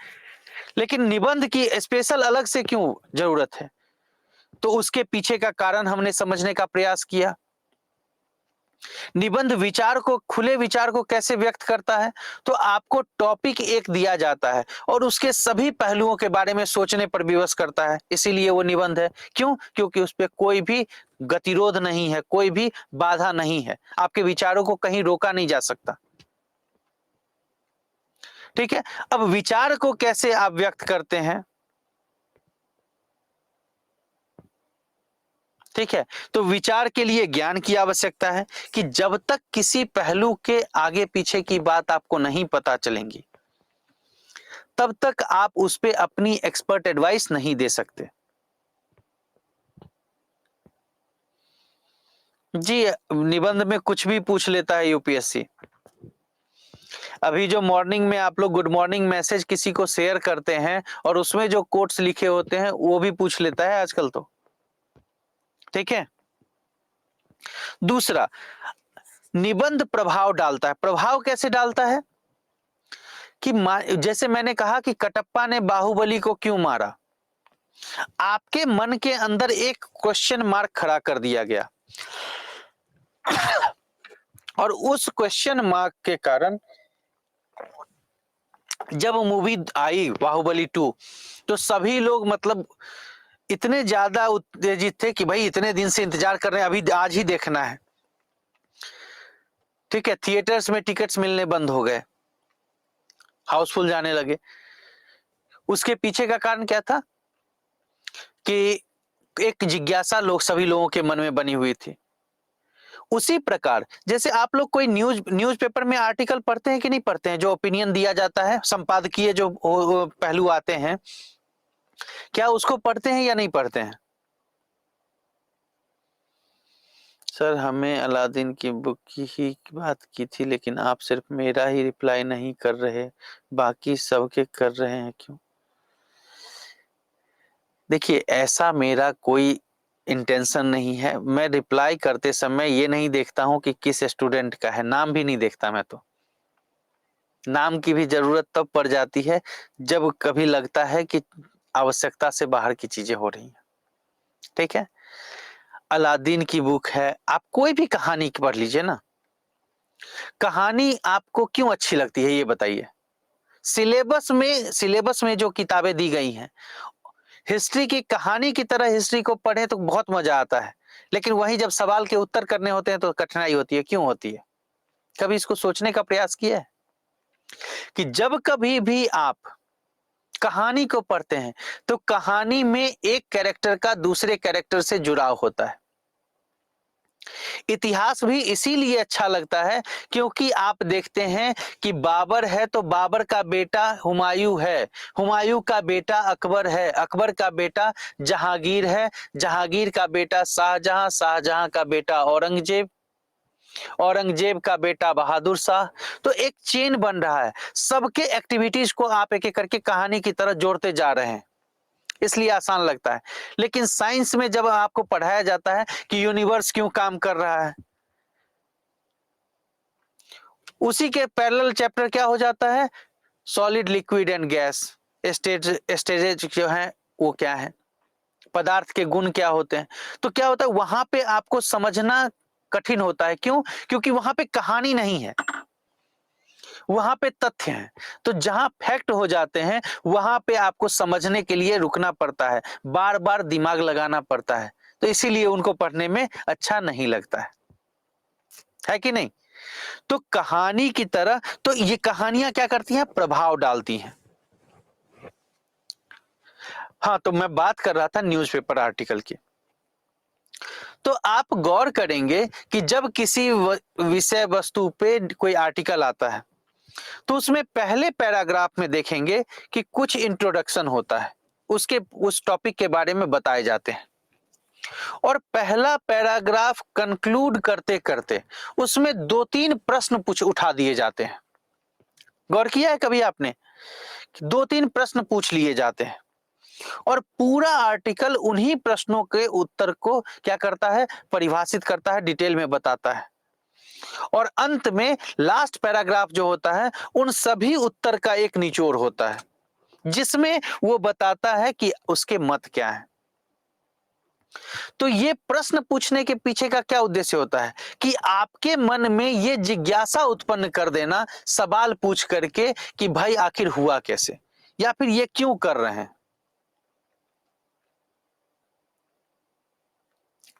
लेकिन निबंध की स्पेशल अलग से क्यों जरूरत है? तो उसके पीछे का कारण हमने समझने का प्रयास किया। निबंध विचार को, खुले विचार को कैसे व्यक्त करता है? तो आपको टॉपिक एक दिया जाता है और उसके सभी पहलुओं के बारे में सोचने पर विवश करता है, इसीलिए वो निबंध है। क्यों? क्योंकि उस पर कोई भी गतिरोध नहीं है, कोई भी बाधा नहीं है, आपके विचारों को कहीं रोका नहीं जा सकता। ठीक है? अब विचार को कैसे आप व्यक्त करते हैं? ठीक है? तो विचार के लिए ज्ञान की आवश्यकता है कि जब तक किसी पहलू के आगे पीछे की बात आपको नहीं पता चलेंगी, तब तक आप उस पे अपनी एक्सपर्ट एडवाइस नहीं दे सकते। जी, निबंध में कुछ भी पूछ लेता है यूपीएससी। अभी जो मॉर्निंग में आप लोग गुड मॉर्निंग मैसेज किसी को शेयर करते हैं और उसमें जो कोट्स लिखे होते हैं वो भी पूछ लेता है आजकल तो। ठीक है? दूसरा, निबंध प्रभाव डालता है। प्रभाव कैसे डालता है? कि जैसे मैंने कहा कि कटप्पा ने बाहुबली को क्यों मारा, आपके मन के अंदर एक क्वेश्चन मार्क खड़ा कर दिया गया और उस क्वेश्चन मार्क के कारण जब मूवी आई बाहुबली 2, तो सभी लोग मतलब इतने ज्यादा उत्तेजित थे कि भाई इतने दिन से इंतजार कर रहे हैं, अभी आज ही देखना है। ठीक है? थिएटर्स में टिकट्स मिलने बंद हो गए, हाउसफुल जाने लगे। उसके पीछे का कारण क्या था कि एक जिज्ञासा सभी लोगों के मन में बनी हुई थी। उसी प्रकार जैसे आप लोग कोई न्यूज़पेपर में आर्टिकल पढ़ते हैं कि नहीं पढ़ते हैं, जो ओपिनियन दिया जाता है, संपादकीय जो पहलू आते हैं, क्या उसको पढ़ते हैं या नहीं पढ़ते हैं? सर, हमें अलादीन की बुक की ही बात की थी, लेकिन आप सिर्फ मेरा ही रिप्लाई नहीं कर रहे, बाकी सबके कर रहे हैं, क्यों? देखिए, ऐसा मेरा कोई इंटेंशन नहीं है। मैं रिप्लाई करते समय ये नहीं देखता हूं कि किस स्टूडेंट का है, नाम भी नहीं देखता मैं तो। नाम की भी जरूरत तब पड़ जाती है जब कभी लगता है कि आवश्यकता से बाहर की चीजें हो रही हैं। ठीक है? अलादीन की बुक है, आप कोई भी कहानी पढ़ लीजिए ना। कहानी आपको क्यों अच्छी लगती है ये बताइए? सिलेबस में जो किताबें दी गई हैं, हिस्ट्री की कहानी की तरह हिस्ट्री को पढ़ें तो बहुत मजा आता है, लेकिन वहीं जब सवाल के उत्तर करने होते हैं तो कठिनाई होती है। क्यों होती है? कभी इसको सोचने का प्रयास किया है? कि जब कभी भी आप कहानी को पढ़ते हैं तो कहानी में एक कैरेक्टर का दूसरे कैरेक्टर से जुड़ाव होता है। इतिहास भी इसीलिए अच्छा लगता है क्योंकि आप देखते हैं कि बाबर है तो बाबर का बेटा हुमायूं है, हुमायूं का बेटा अकबर है, अकबर का बेटा जहांगीर है, जहांगीर का बेटा शाहजहां, शाहजहां का बेटा औरंगजेब, औरंगजेब का बेटा बहादुर शाह। तो एक चेन बन रहा है, सबके एक्टिविटीज को आप एक एक करके कहानी की तरह जोड़ते जा रहे हैं, इसलिए आसान लगता है। लेकिन साइंस में जब आपको पढ़ाया जाता है कि यूनिवर्स क्यों काम कर रहा है, उसी के पैरेलल चैप्टर क्या हो जाता है, solid liquid and gas stages जो है वो क्या है, पदार्थ के गुण क्या होते हैं। तो क्या होता है वहां पे आपको समझना कठिन होता है, क्यों? क्योंकि वहां पे कहानी नहीं है, वहां पे तथ्य हैं। तो जहां फैक्ट हो जाते हैं वहां पे आपको समझने के लिए रुकना पड़ता है, बार बार दिमाग लगाना पड़ता है, तो इसीलिए उनको पढ़ने में अच्छा नहीं लगता है कि नहीं? तो कहानी की तरह तो ये कहानियां क्या करती हैं, प्रभाव डालती हैं। हाँ, तो मैं बात कर रहा था न्यूज़पेपर आर्टिकल की। तो आप गौर करेंगे कि जब किसी विषय वस्तु पे कोई आर्टिकल आता है तो उसमें पहले पैराग्राफ में देखेंगे कि कुछ इंट्रोडक्शन होता है, उसके उस टॉपिक के बारे में बताए जाते हैं, और पहला पैराग्राफ कंक्लूड करते करते उसमें दो तीन प्रश्न पूछ उठा दिए जाते हैं। गौर किया है कभी आपने? दो तीन प्रश्न पूछ लिए जाते हैं और पूरा आर्टिकल उन्हीं प्रश्नों के उत्तर को क्या करता है, परिभाषित करता है, डिटेल में बताता है। और अंत में लास्ट पैराग्राफ जो होता है उन सभी उत्तर का एक निचोड़ होता है जिसमें वो बताता है कि उसके मत क्या है। तो ये प्रश्न पूछने के पीछे का क्या उद्देश्य होता है कि आपके मन में ये जिज्ञासा उत्पन्न कर देना, सवाल पूछ करके कि भाई आखिर हुआ कैसे, या फिर ये क्यों कर रहे हैं।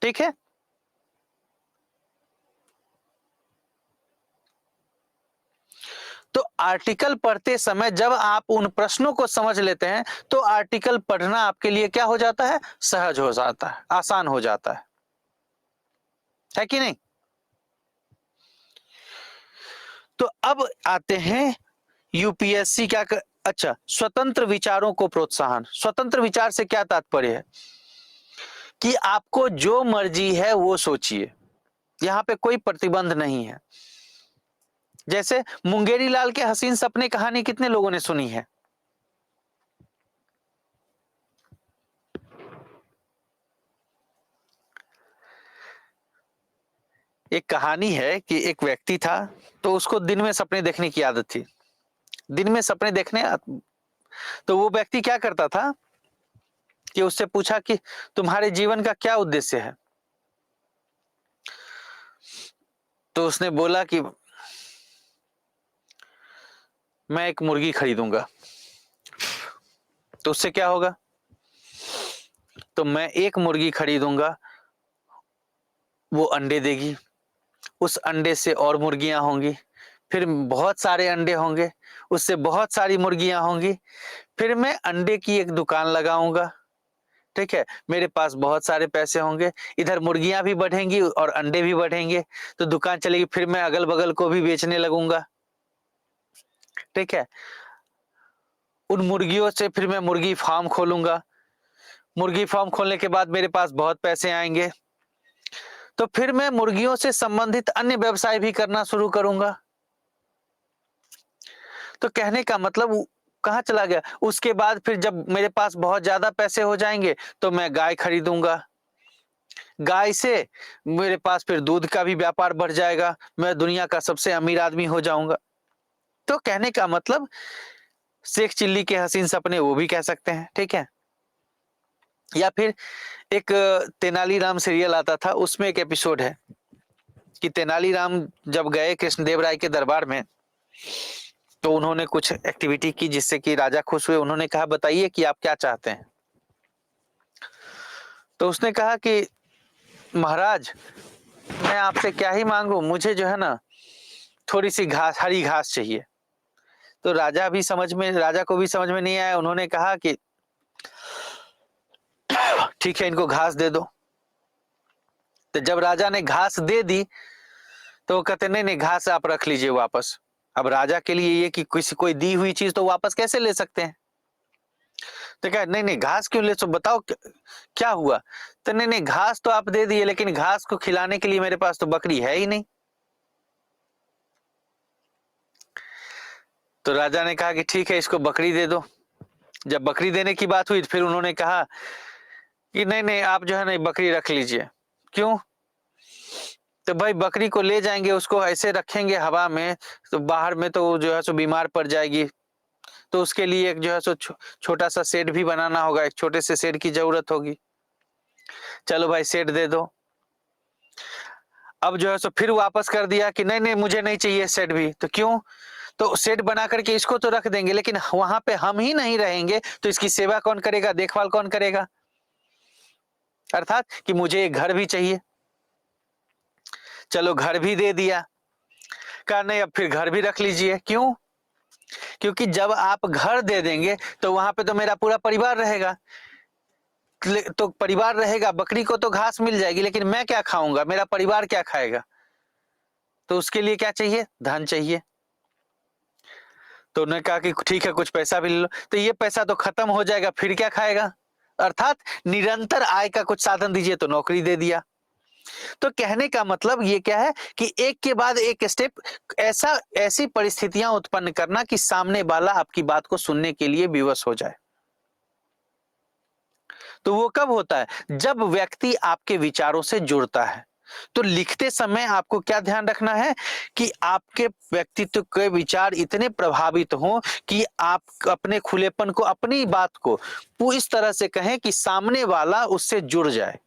ठीक है? तो आर्टिकल पढ़ते समय जब आप उन प्रश्नों को समझ लेते हैं तो आर्टिकल पढ़ना आपके लिए क्या हो जाता है, सहज हो जाता है, आसान हो जाता है कि नहीं? तो अब आते हैं यूपीएससी अच्छा, स्वतंत्र विचारों को प्रोत्साहन। स्वतंत्र विचार से क्या तात्पर्य है कि आपको जो मर्जी है वो सोचिए, यहां पे कोई प्रतिबंध नहीं है। जैसे मुंगेरी लाल के हसीन सपने कहानी कितने लोगों ने सुनी है? एक कहानी है कि एक व्यक्ति था तो उसको दिन में सपने देखने की आदत थी। दिन में सपने देखने, तो वो व्यक्ति क्या करता था कि उससे पूछा कि तुम्हारे जीवन का क्या उद्देश्य है? तो उसने बोला कि मैं एक मुर्गी खरीदूंगा। तो उससे क्या होगा? तो मैं एक मुर्गी खरीदूंगा, वो अंडे देगी, उस अंडे से और मुर्गियां होंगी, फिर बहुत सारे अंडे होंगे, उससे बहुत सारी मुर्गियां होंगी, फिर मैं अंडे की एक दुकान लगाऊंगा। ठीक है, मेरे पास बहुत सारे पैसे होंगे, इधर मुर्गियां भी बढ़ेंगी और अंडे भी बढ़ेंगे, तो दुकान चलेगी, फिर मैं अगल बगल को भी बेचने लगूंगा। ठीक है, उन मुर्गियों से फिर मैं मुर्गी फार्म खोलूंगा, मुर्गी फार्म खोलने के बाद मेरे पास बहुत पैसे आएंगे, तो फिर मैं मुर्गियों से संबंधित अन्य व्यवसाय भी करना शुरू करूंगा। तो कहने का मतलब कहाँ चला गया? उसके बाद फिर जब मेरे पास बहुत ज्यादा पैसे हो जाएंगे तो मैं गाय खरीदूंगा, गाय से मेरे पास फिर दूध का भी व्यापार बढ़ जाएगा, मैं दुनिया का सबसे अमीर आदमी हो जाऊंगा। तो कहने का मतलब शेख चिल्ली के हसीन सपने वो भी कह सकते हैं। ठीक है, या फिर एक तेनालीराम सीरियल आता था, उसमें एक एपिसोड है कि तेनालीराम जब गए कृष्णदेव राय के दरबार में तो उन्होंने कुछ एक्टिविटी की जिससे कि राजा खुश हुए। उन्होंने कहा बताइए कि आप क्या चाहते हैं? तो उसने कहा कि महाराज मैं आपसे क्या ही मांगू, मुझे जो है ना थोड़ी सी घास, हरी घास चाहिए। तो राजा को भी समझ में नहीं आया। उन्होंने कहा कि ठीक है, इनको घास दे दो। तो जब राजा ने घास दे दी तो वो कहते नहीं नहीं, घास आप रख लीजिए वापस। अब राजा के लिए ये कि किसी कोई दी हुई चीज तो वापस कैसे ले सकते हैं। तो क्या, नहीं नहीं घास क्यों ले, तो बताओ क्या हुआ। तो नहीं नहीं, घास तो आप दे दिए, लेकिन घास को खिलाने के लिए मेरे पास तो बकरी है ही नहीं। तो राजा ने कहा कि ठीक है, इसको बकरी दे दो। जब बकरी देने की बात हुई तो फिर उन्होंने कहा कि नहीं नहीं, आप जो है ना बकरी रख लीजिए। क्यों। तो भाई बकरी को ले जाएंगे, उसको ऐसे रखेंगे हवा में, तो बाहर में तो जो है सो बीमार पड़ जाएगी। तो उसके लिए एक जो है सो छोटा सा शेड भी बनाना होगा, एक छोटे से शेड की जरूरत होगी। चलो भाई शेड दे दो। अब जो है सो फिर वापस कर दिया कि नहीं नहीं, मुझे नहीं चाहिए शेड भी। तो क्यों। तो शेड बना करके इसको तो रख देंगे, लेकिन वहां पे हम ही नहीं रहेंगे तो इसकी सेवा कौन करेगा, देखभाल कौन करेगा। अर्थात कि मुझे एक घर भी चाहिए। चलो घर भी दे दिया। कहा नहीं, अब फिर घर भी रख लीजिए। क्यों। क्योंकि जब आप घर दे देंगे तो वहां पे तो मेरा पूरा परिवार रहेगा। तो परिवार रहेगा, बकरी को तो घास मिल जाएगी, लेकिन मैं क्या खाऊंगा, मेरा परिवार क्या खाएगा। तो उसके लिए क्या चाहिए, धन चाहिए। तो उन्होंने कहा कि ठीक है, कुछ पैसा भी ले लो। तो ये पैसा तो खत्म हो जाएगा, फिर क्या खाएगा। अर्थात निरंतर आय का कुछ साधन दीजिए। तो नौकरी दे दिया। तो कहने का मतलब ये क्या है कि एक के बाद एक स्टेप, ऐसी परिस्थितियां उत्पन्न करना कि सामने वाला आपकी बात को सुनने के लिए विवश हो जाए। तो वो कब होता है, जब व्यक्ति आपके विचारों से जुड़ता है। तो लिखते समय आपको क्या ध्यान रखना है कि आपके व्यक्तित्व के विचार इतने प्रभावित हों कि आप अपने खुलेपन को, अपनी बात को इस तरह से कहें कि सामने वाला उससे जुड़ जाए।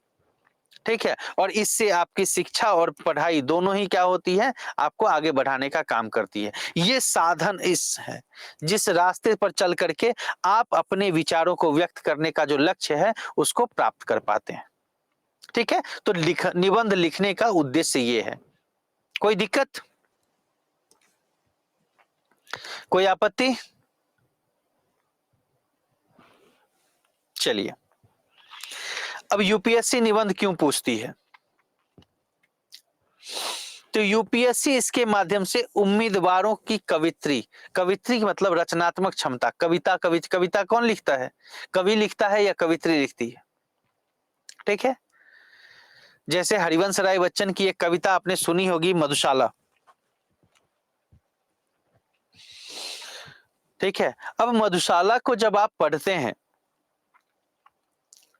ठीक है। और इससे आपकी शिक्षा और पढ़ाई दोनों ही क्या होती है, आपको आगे बढ़ाने का काम करती है। ये साधन इस है जिस रास्ते पर चल करके आप अपने विचारों को व्यक्त करने का जो लक्ष्य है उसको प्राप्त कर पाते हैं। ठीक है। तो निबंध लिखने का उद्देश्य ये है। कोई दिक्कत, कोई आपत्ति। चलिए, अब यूपीएससी निबंध क्यों पूछती है। तो यूपीएससी इसके माध्यम से उम्मीदवारों की कवित्री मतलब रचनात्मक क्षमता, कविता कौन लिखता है, कवि लिखता है या कवित्री लिखती है। ठीक है। जैसे हरिवंश राय बच्चन की एक कविता आपने सुनी होगी, मधुशाला। ठीक है। अब मधुशाला को जब आप पढ़ते हैं,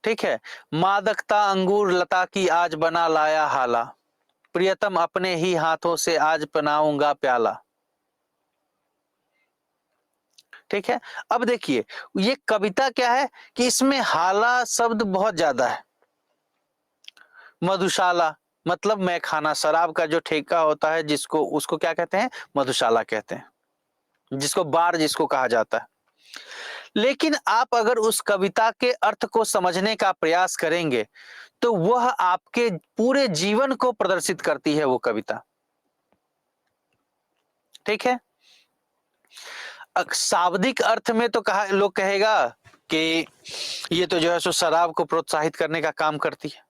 ठीक है, मादकता अंगूर लता की आज बना लाया हाला, प्रियतम अपने ही हाथों से आज बनाऊंगा प्याला। ठीक है। अब देखिए, ये कविता क्या है कि इसमें हाला शब्द बहुत ज्यादा है। मधुशाला मतलब मैं खाना, शराब का जो ठेका होता है जिसको, उसको क्या कहते हैं, मधुशाला कहते हैं, जिसको बार जिसको कहा जाता है। लेकिन आप अगर उस कविता के अर्थ को समझने का प्रयास करेंगे तो वह आपके पूरे जीवन को प्रदर्शित करती है वो कविता। ठीक है। शाब्दिक अर्थ में तो कहा, लोग कहेगा कि ये तो जो है सो शराब को प्रोत्साहित करने का काम करती है।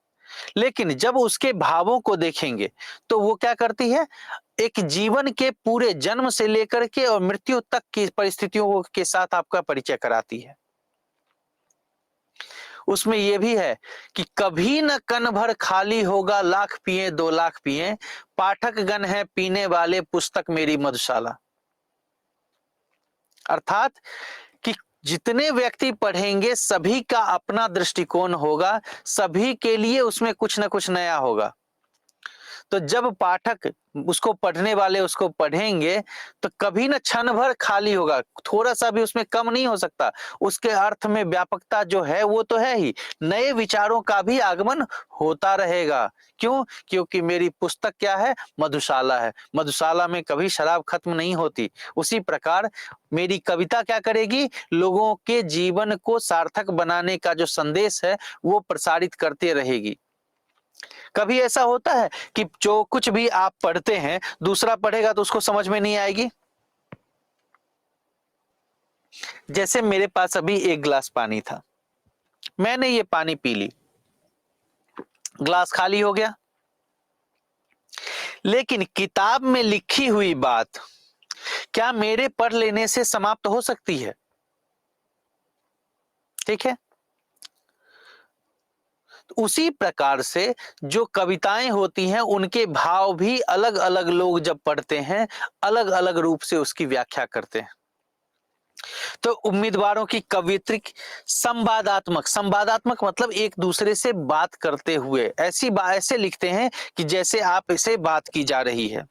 लेकिन जब उसके भावों को देखेंगे तो वो क्या करती है, एक जीवन के पूरे जन्म से लेकर के और मृत्यु तक की परिस्थितियों के साथ आपका परिचय कराती है। उसमें यह भी है कि कभी न कन भर खाली होगा, लाख पिए 2 लाख पिए, पाठक गण है पीने वाले पुस्तक मेरी मधुशाला। अर्थात कि जितने व्यक्ति पढ़ेंगे सभी का अपना दृष्टिकोण होगा, सभी के लिए उसमें कुछ ना कुछ नया होगा। तो जब पाठक उसको पढ़ने वाले उसको पढ़ेंगे तो कभी न क्षण भर खाली होगा, थोड़ा सा भी उसमें कम नहीं हो सकता। उसके अर्थ में व्यापकता जो है वो तो है ही, नए विचारों का भी आगमन होता रहेगा। क्यों, क्योंकि मेरी पुस्तक क्या है, मधुशाला है। मधुशाला में कभी शराब खत्म नहीं होती। उसी प्रकार मेरी कविता क्या करेगी, लोगों के जीवन को सार्थक बनाने का जो संदेश है वो प्रसारित करते रहेगी। कभी ऐसा होता है कि जो कुछ भी आप पढ़ते हैं दूसरा पढ़ेगा तो उसको समझ में नहीं आएगी। जैसे मेरे पास अभी एक गिलास पानी था, मैंने ये पानी पी ली, ग्लास खाली हो गया। लेकिन किताब में लिखी हुई बात क्या मेरे पढ़ लेने से समाप्त हो सकती है? ठीक है। उसी प्रकार से जो कविताएं होती हैं उनके भाव भी अलग अलग लोग जब पढ़ते हैं अलग अलग रूप से उसकी व्याख्या करते हैं। तो उम्मीदवारों की कवित्रिक संवादात्मक, संवादात्मक मतलब एक दूसरे से बात करते हुए ऐसे लिखते हैं कि जैसे आप इसे बात की जा रही है।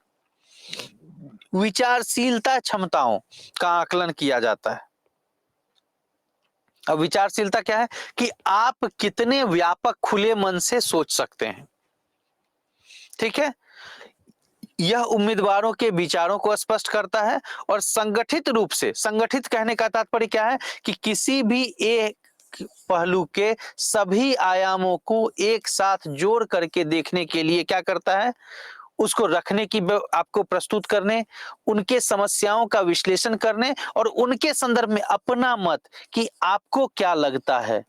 विचारशीलता क्षमताओं का आकलन किया जाता है। अब विचारशीलता क्या है कि आप कितने व्यापक खुले मन से सोच सकते हैं। ठीक है। यह उम्मीदवारों के विचारों को स्पष्ट करता है और संगठित रूप से, संगठित कहने का तात्पर्य क्या है कि किसी भी एक पहलू के सभी आयामों को एक साथ जोड़ करके देखने के लिए क्या करता है, उसको रखने की, आपको प्रस्तुत करने, उनके समस्याओं का विश्लेषण करने और उनके संदर्भ में अपना मत कि आपको क्या लगता है,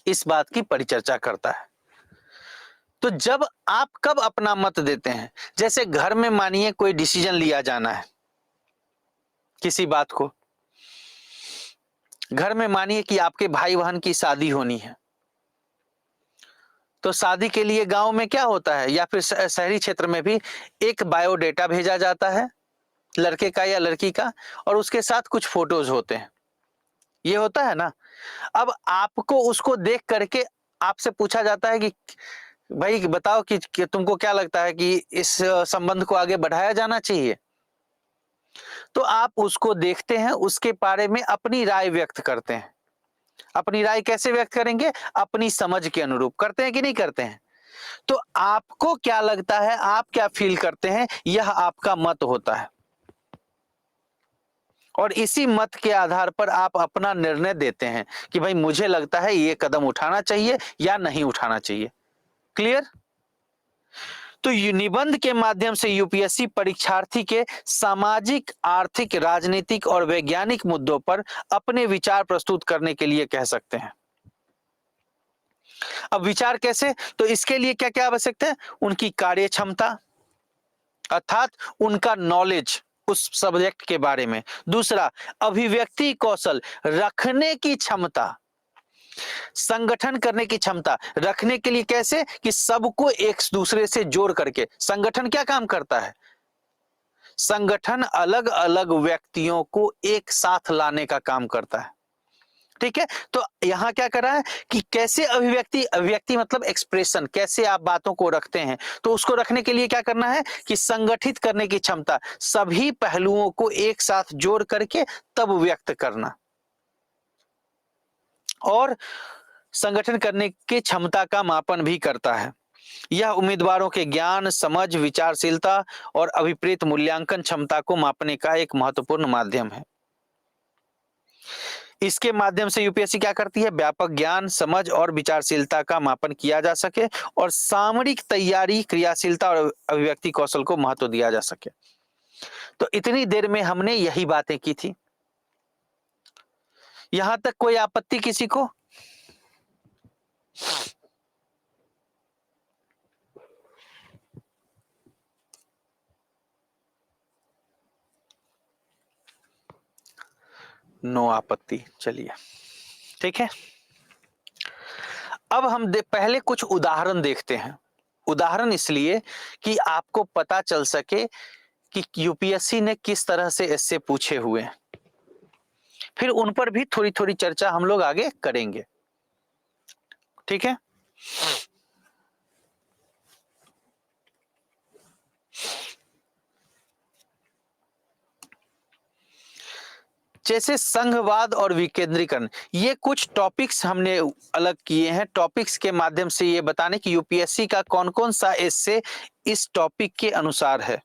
इस बात की परिचर्चा करता है। तो जब आप कब अपना मत देते हैं, जैसे घर में मानिए कोई डिसीजन लिया जाना है किसी बात को, घर में मानिए कि आपके भाई बहन की शादी होनी है, तो शादी के लिए गांव में क्या होता है या फिर शहरी क्षेत्र में भी एक बायोडेटा भेजा जाता है लड़के का या लड़की का, और उसके साथ कुछ फोटोज होते हैं, ये होता है ना। अब आपको उसको देख करके आपसे पूछा जाता है कि भाई बताओ कि तुमको क्या लगता है कि इस संबंध को आगे बढ़ाया जाना चाहिए। तो आप उसको देखते हैं, उसके बारे में अपनी राय व्यक्त करते हैं। अपनी राय कैसे व्यक्त करेंगे, अपनी समझ के अनुरूप करते हैं कि नहीं करते हैं। तो आपको क्या लगता है, आप क्या फील करते हैं, यह आपका मत होता है और इसी मत के आधार पर आप अपना निर्णय देते हैं कि भाई मुझे लगता है ये कदम उठाना चाहिए या नहीं उठाना चाहिए। क्लियर। तो निबंध के माध्यम से यूपीएससी परीक्षार्थी के सामाजिक, आर्थिक, राजनीतिक और वैज्ञानिक मुद्दों पर अपने विचार प्रस्तुत करने के लिए कह सकते हैं। अब विचार कैसे, तो इसके लिए क्या क्या आवश्यकता है, उनकी कार्य क्षमता अर्थात उनका नॉलेज उस सब्जेक्ट के बारे में। दूसरा, अभिव्यक्ति कौशल, रखने की क्षमता, संगठन करने की क्षमता, रखने के लिए कैसे कि सबको एक दूसरे से जोड़ करके। संगठन क्या काम करता है, संगठन अलग अलग व्यक्तियों को एक साथ लाने का काम करता है। ठीक है। तो यहां क्या कर रहा है कि कैसे अभिव्यक्ति, अभिव्यक्ति मतलब एक्सप्रेशन, कैसे आप बातों को रखते हैं, तो उसको रखने के लिए क्या करना है कि संगठित करने की क्षमता, सभी पहलुओं को एक साथ जोड़ करके तब व्यक्त करना, और संगठन करने की क्षमता का मापन भी करता है। यह उम्मीदवारों के ज्ञान, समझ, विचारशीलता और अभिप्रेत मूल्यांकन क्षमता को मापने का एक महत्वपूर्ण माध्यम है। इसके माध्यम से यूपीएससी क्या करती है, व्यापक ज्ञान, समझ और विचारशीलता का मापन किया जा सके और सामरिक तैयारी, क्रियाशीलता और अभिव्यक्ति कौशल को महत्व दिया जा सके। तो इतनी देर में हमने यही बातें की थी। यहां तक कोई आपत्ति किसी को? नो आपत्ति, चलिए ठीक है। अब हम पहले कुछ उदाहरण देखते हैं। उदाहरण इसलिए कि आपको पता चल सके कि यूपीएससी ने किस तरह से इससे पूछे हुए हैं, फिर उन पर भी थोड़ी थोड़ी चर्चा हम लोग आगे करेंगे। ठीक है। जैसे संघवाद और विकेंद्रीकरण, ये कुछ टॉपिक्स हमने अलग किए हैं, टॉपिक्स के माध्यम से ये बताने कि यूपीएससी का कौन कौन सा एस्से इस टॉपिक के अनुसार है।